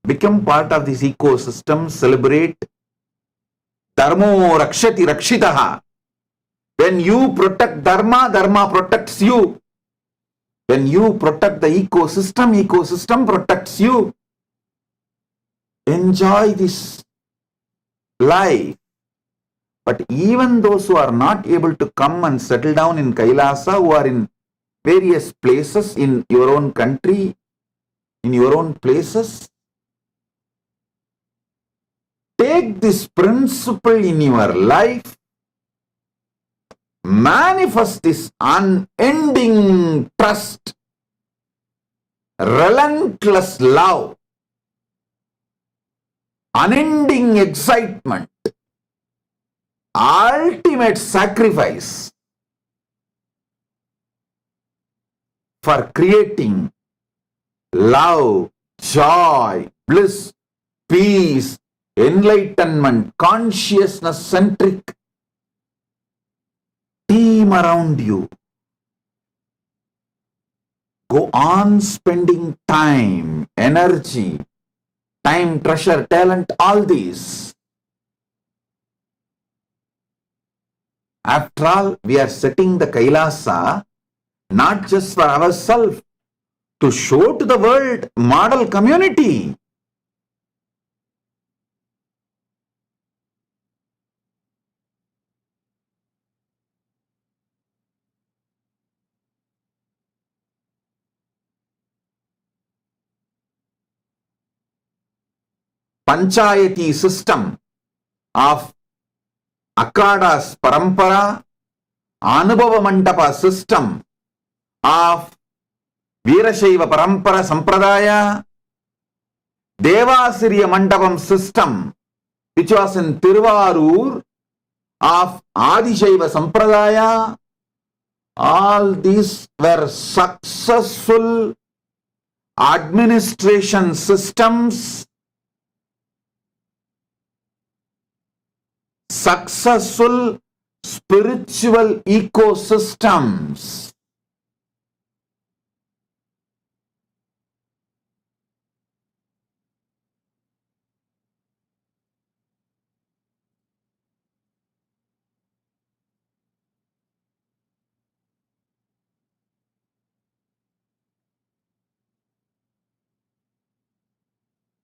Become part of this ecosystem. Celebrate. Dharmo rakshati rakshitaha. When you protect Dharma, Dharma protects you. When you protect the ecosystem, ecosystem protects you. Enjoy this life. But even those who are not able to come and settle down in Kailasa, who are in various places in your own country, in your own places, take this principle in your life, manifest this unending trust, relentless love, unending excitement, ultimate sacrifice for creating love, joy, bliss, peace, enlightenment, consciousness-centric team around you. Go on spending time, energy, time, treasure, talent, all these. After all, we are setting the Kailasa not just for ourselves, to show to the world model community. Panchayati system of Akhadas Parampara, Anubhava Mandapa system of Veerashaiva Parampara Sampradaya, Devasiriya Mandapam system, which was in Tiruvarur, of Adishaiva Sampradaya, all these were successful administration systems, successful spiritual ecosystems.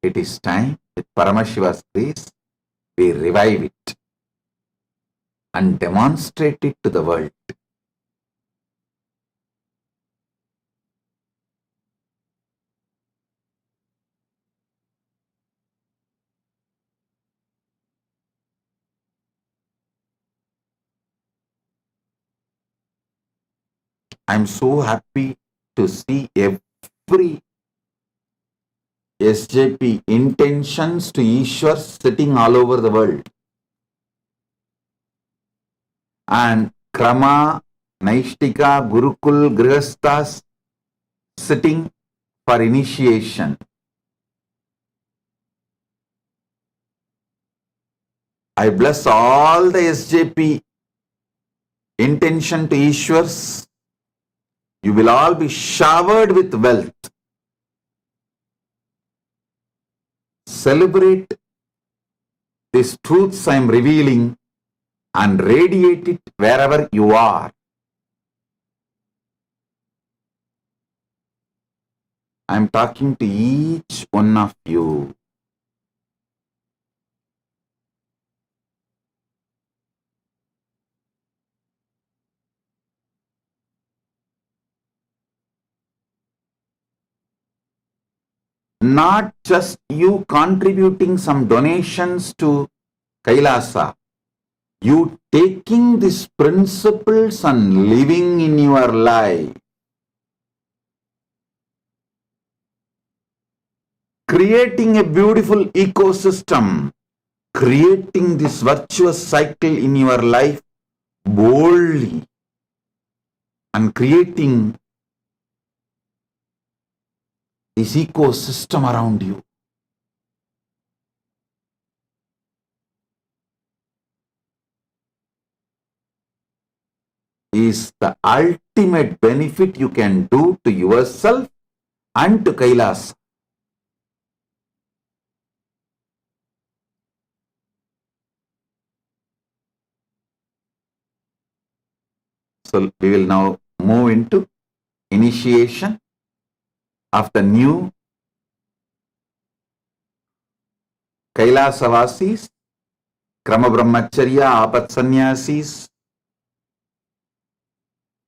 It is time, with Paramashiva's grace, we revive it and demonstrate it to the world. I am so happy to see every SJP intentions to Ishwar sitting all over the world. And Krama, Naishtika, Gurukul, Grihasthas sitting for initiation. I bless all the SJP intention to Ishwars. You will all be showered with wealth. Celebrate these truths I am revealing and radiate it wherever you are. I am talking to each one of you. Not just you contributing some donations to Kailasa. You taking these principles and living in your life. Creating a beautiful ecosystem. Creating this virtuous cycle in your life boldly. And creating this ecosystem around you. Is the ultimate benefit you can do to yourself and to Kailasa. So we will now move into initiation of the new Kailasavasis, Krama Brahmacharya, Apat Sannyasis,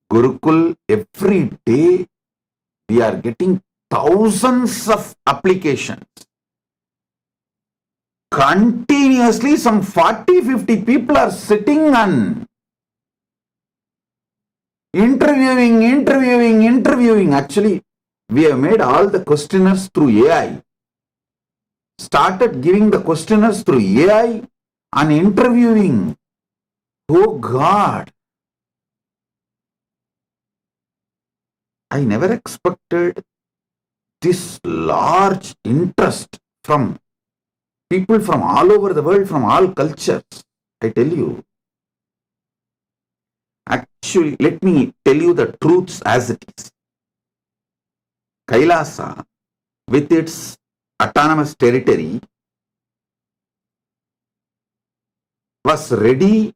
Gurukul. Every day we are getting thousands of applications. Continuously some 40-50 people are sitting and interviewing. Actually, we have made all the questionnaires through AI. Started giving the questionnaires through AI and interviewing. Oh God! I never expected this large interest from people from all over the world, from all cultures. I tell you. Actually, let me tell you the truths as it is. Kailasa, with its autonomous territory, was ready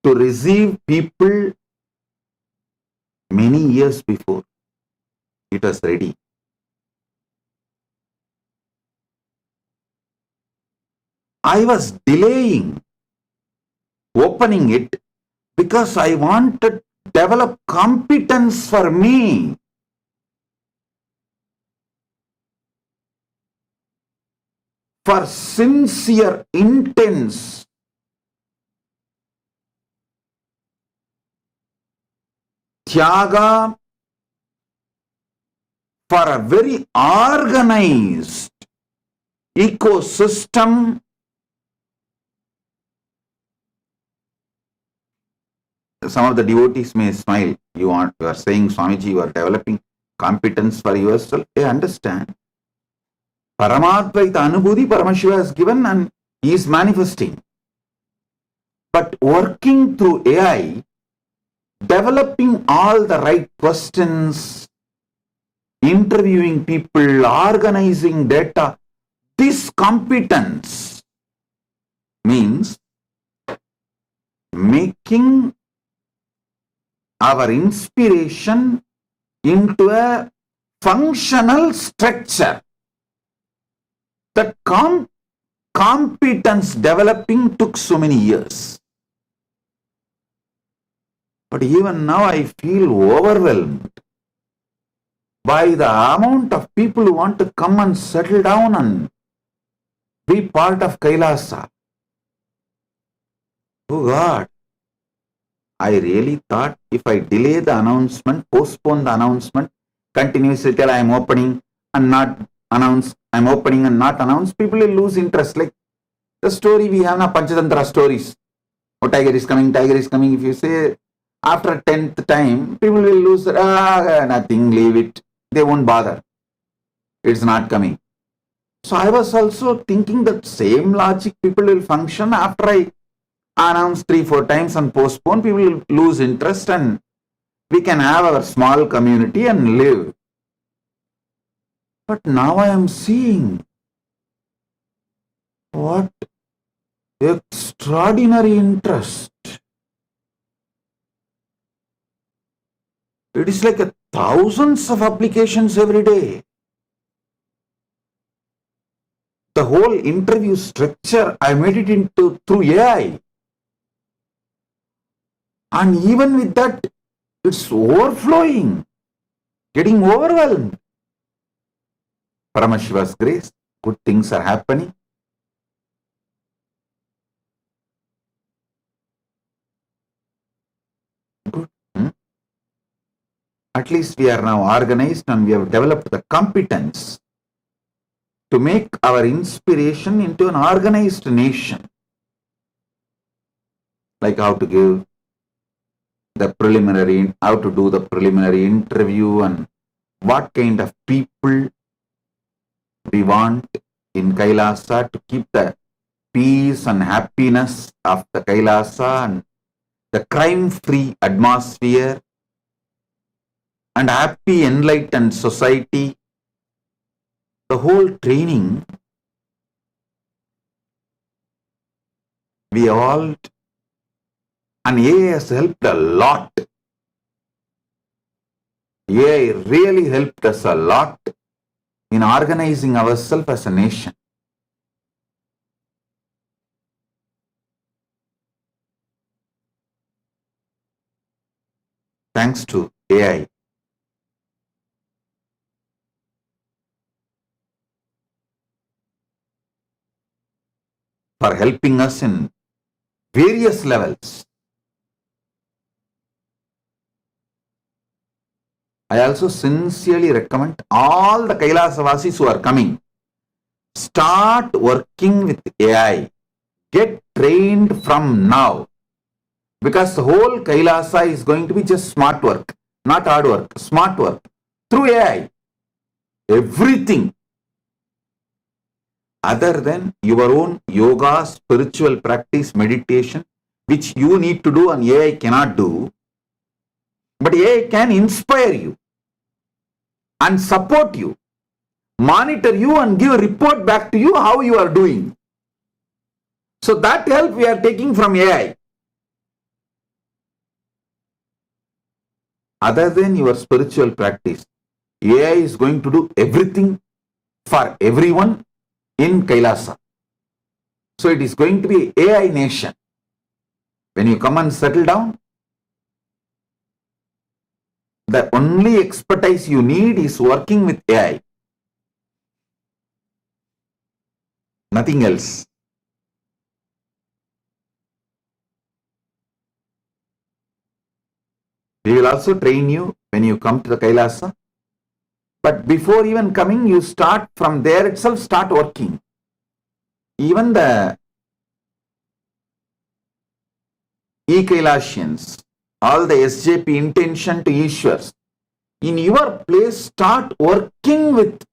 to receive people many years before. It was ready. I was delaying opening it because I wanted to develop competence for me. For sincere, intense, tyaga, for a very organized ecosystem. Some of the devotees may smile. You are saying, Swamiji, you are developing competence for yourself. I understand. Paramadvaita Anubhuti Paramashiva has given and he is manifesting. But working through AI, developing all the right questions, interviewing people, organizing data, this competence means making our inspiration into a functional structure. That competence developing took so many years. But even now I feel overwhelmed by the amount of people who want to come and settle down and be part of Kailasa. Oh God, I really thought if I delay the announcement, postpone the announcement, continuously tell I am opening and not announce, I am opening and not announce, people will lose interest. Like the story we have now, Panchatantra stories. Oh, tiger is coming, tiger is coming. If you say after 10th time, people will lose, nothing, leave it. They won't bother. It's not coming. So I was also thinking that same logic people will function after I announce 3-4 times and postpone, people will lose interest and we can have our small community and live. But now I am seeing what extraordinary interest. It is like thousands of applications every day. The whole interview structure, I made it into through AI. And even with that, it's overflowing, getting overwhelmed. Paramashiva's grace, good things are happening. Good. At least we are now organized and we have developed the competence to make our inspiration into an organized nation. Like how to give the preliminary, how to do the preliminary interview and what kind of people we want in Kailasa to keep the peace and happiness of the Kailasa and the crime-free atmosphere and happy, enlightened society. The whole training, we all, and AI has helped a lot. AI really helped us a lot in organizing ourselves as a nation. Thanks to AI. For helping us in various levels. I also sincerely recommend all the Kailasavasis who are coming, start working with AI. Get trained from now. Because the whole Kailasa is going to be just smart work, not hard work, smart work. Through AI. Everything. Other than your own yoga, spiritual practice, meditation, which you need to do and AI cannot do, but AI can inspire you and support you, monitor you and give a report back to you how you are doing. So that help we are taking from AI. Other than your spiritual practice, AI is going to do everything for everyone in Kailasa. So it is going to be AI nation. When you come and settle down, the only expertise you need is working with AI. Nothing else. We will also train you when you come to the Kailasa. But before even coming, you start from there itself, start working. Even the E-Kailasians, all the SJP intention to Ishwars, in your place, start working with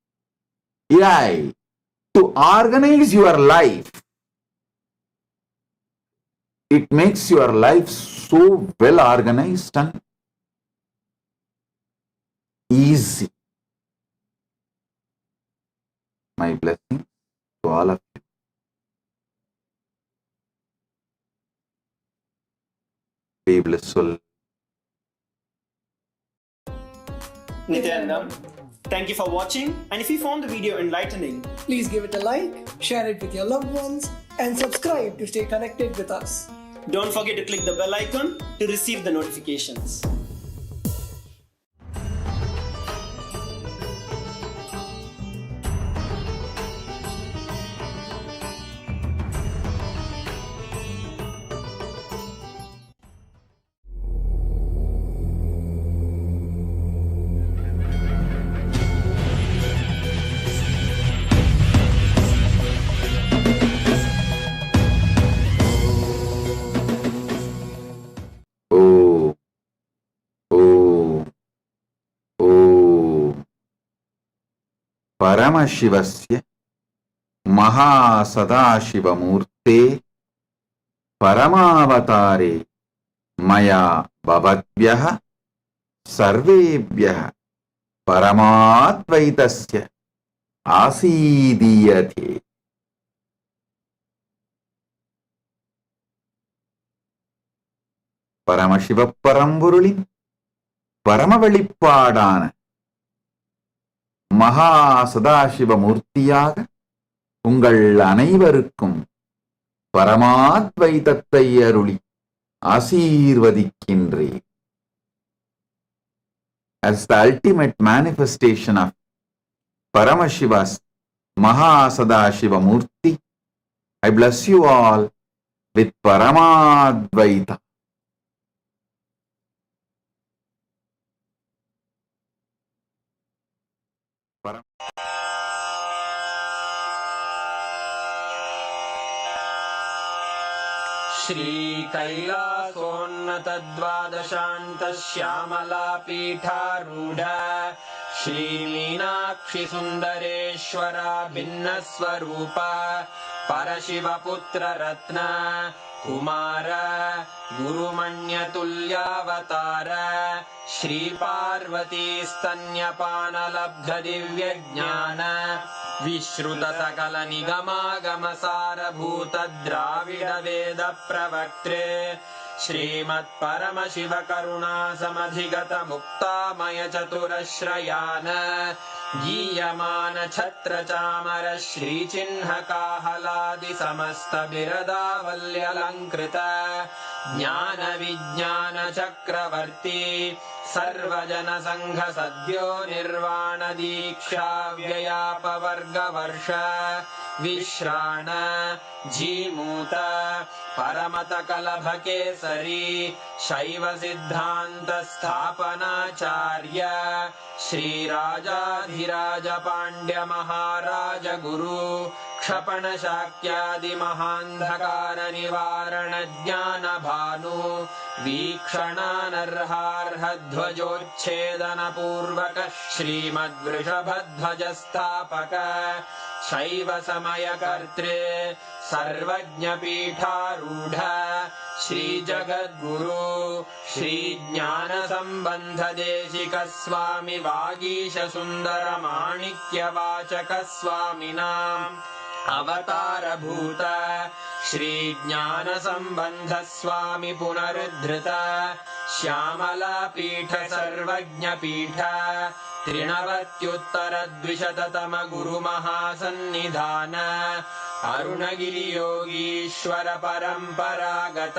AI to organize your life. It makes your life so well organized and easy. My blessing to all of you. Be blissful. Nithyananda, thank you for watching, and if you found the video enlightening, please give it a like, share it with your loved ones, and subscribe to stay connected with us. Don't forget to click the bell icon to receive the notifications. परमशिवस्य महासदाशिवमूर्ते परमावतारे मया भवद्भ्यः सर्वेभ्यः परमाद्वैतस्य आसीदीयते. பரமசிவ பரம்பொருளின் பரம வெளிப்பாடான மகா சதாசிவ மூர்த்தியாக உங்கள் அனைவருக்கும் பரமாத்வைதத்தை அருளி ஆசீர்வதிக்கின்றேன். As the ultimate manifestation of Paramashiva's Maha Sadashiva Murti, I bless you all with Paramadvaita. Shri कैलासोन्नतद्वादशान्त Shyamala पीठारूढ Shri Meenakshi सुन्दरेश्वरा भिन्नस्वरूप परशिवपुत्र रत्न कुमार गुरुमण्यतुल्यावतार श्री पार्वती स्तन्यपानलब्ध दिव्यज्ञान विश्रुत सकल निगमागम सारभूत द्राविड वेद प्रवक्त्रे श्रीमत् परमशिव करुणा समधिगत मुक्तामय चतुरश्रयान गीयमान छत्र चामर श्रीचिह्न काहलादि समस्त बिरदावल्यलङ्कृत ज्ञान विज्ञान चक्रवर्ती सर्वजन संघ सद्यो निर्वाण दीक्षा व्ययापवर्गवर्ष विश्राण जीमूत परमत कलभ केसरी शैव सिद्धांत स्थापनाचार्य श्रीराजाधिराज पांड्य महाराज गुरु क्षपण शाक्यादि महांधकार निवारण ज्ञान भानु वीक्षणानर्हार्ह ध्वजोच्छेदन पूर्वक श्रीमद्वृषभध्वज स्थापक शैव समय कर्त्रे सर्वज्ञ पीठारूढ़ श्री जगद्गुरु श्री ज्ञान संबंध देशिक स्वामी वागीश सुंदर माणिक्य वाचक स्वामिनाम् अवतार भूत श्री ज्ञान संबंध स्वामी पुनरुद्धृत श्यामला पीठ सर्वज्ञ पीठ त्रिनवत्युत्तर द्विशततम गुरु महासन्निधान अरुणगिरि योगीश्वर परंपरागत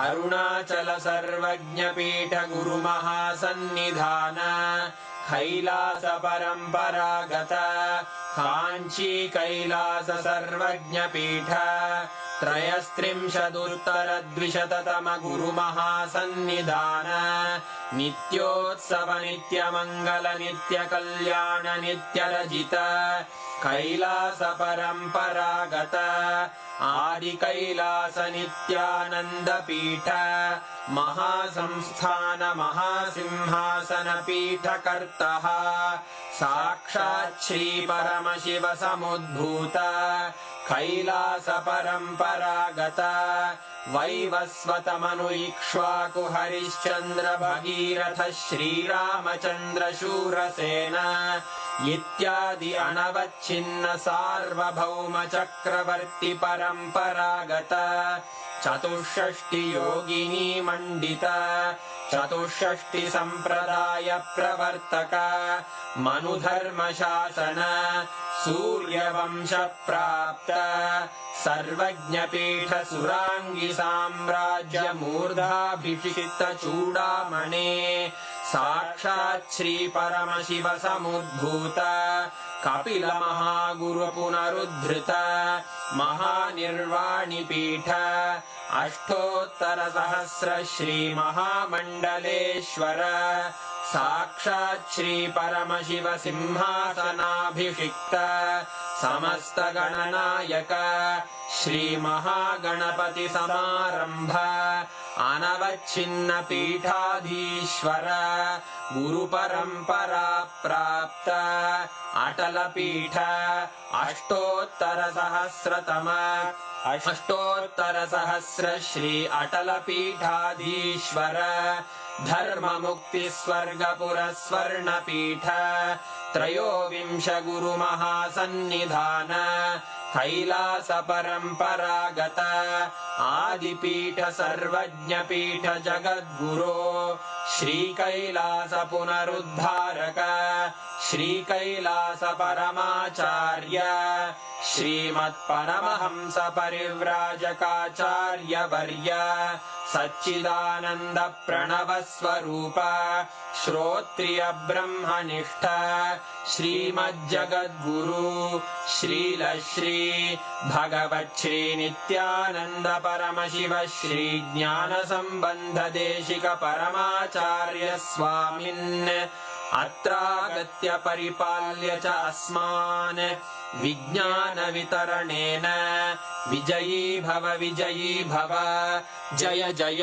अरुणाचल सर्वज्ञ पीठ गुरु महासन्निधान कैलास परंपरागत कांची कैलास सर्वज्ञ पीठ त्रयस्त्रिंशदुत्तर द्विशततम गुरु महासन्निधान नित्योत्सव नित्य मंगल नित्य कल्याण नित्य रजित कैलास परंपरागत आदि कैलास नित्यानंद पीठ महासंस्थान महासिंहासन पीठ कर्तः साक्षात् श्री परमशिव समुद्भूत कैलास परंपरागत वैवस्वत मनु इक्ष्वाकु हरिश्चंद्र भगीरथ श्रीरामचंद्र शूरसेन इत्यादि अनवच्छिन्न सार्वभौम चक्रवर्ती परंपरागत चतुष्षष्टि योगिनी मंडित चतुष्षष्टि संप्रदाय प्रवर्तक मनुधर्म शासन सूर्यवंश प्राप्त सर्वज्ञ पीठ सुरांगी साम्राज्य मूर्धाभिषिक्त चूड़ामणे साक्षात् श्री परमशिव समुद्भूत कपिल महागुरु पुनरुद्धृत महानिर्वाणि पीठ अष्टोत्तर सहस्र श्री महामंडलेश्वर साक्षात् श्री परमशिव सिंहासनाभिषिक्त समस्तगणनायक श्रीमहागणपतिसमारम्भ अनवच्छिन्नपीठाधीश्वर गुरुपरम्परा प्राप्त अटलपीठ अष्टोत्तरसहस्र श्री अटलपीठाधीश्वर धर्ममुक्तिस्वर्गपुरस्वर्णपीठ त्रयोविंश गुरुमहासन्निधान कैलास परम्परागत आदिपीठ सर्वज्ञपीठ जगद्गुरो श्रीकैलास पुनरुद्धारक श्रीकैलास परमाचार्य श्रीमत्परमहंस परिव्राजकाचार्यवर्य सच्चिदानन्द प्रणव स्वरूप श्रोत्रिय ब्रह्मनिष्ठ श्रीमज्जगद्गुरु श्रील श्री भगवच्छ्री नित्यानन्द परमशिव श्री ज्ञान संबंध देशिक परमाचार्य स्वामिन् अत्रागत्य परिपाल्य च अस्मान् विज्ञान वितरणेन विजयी भव जय जय।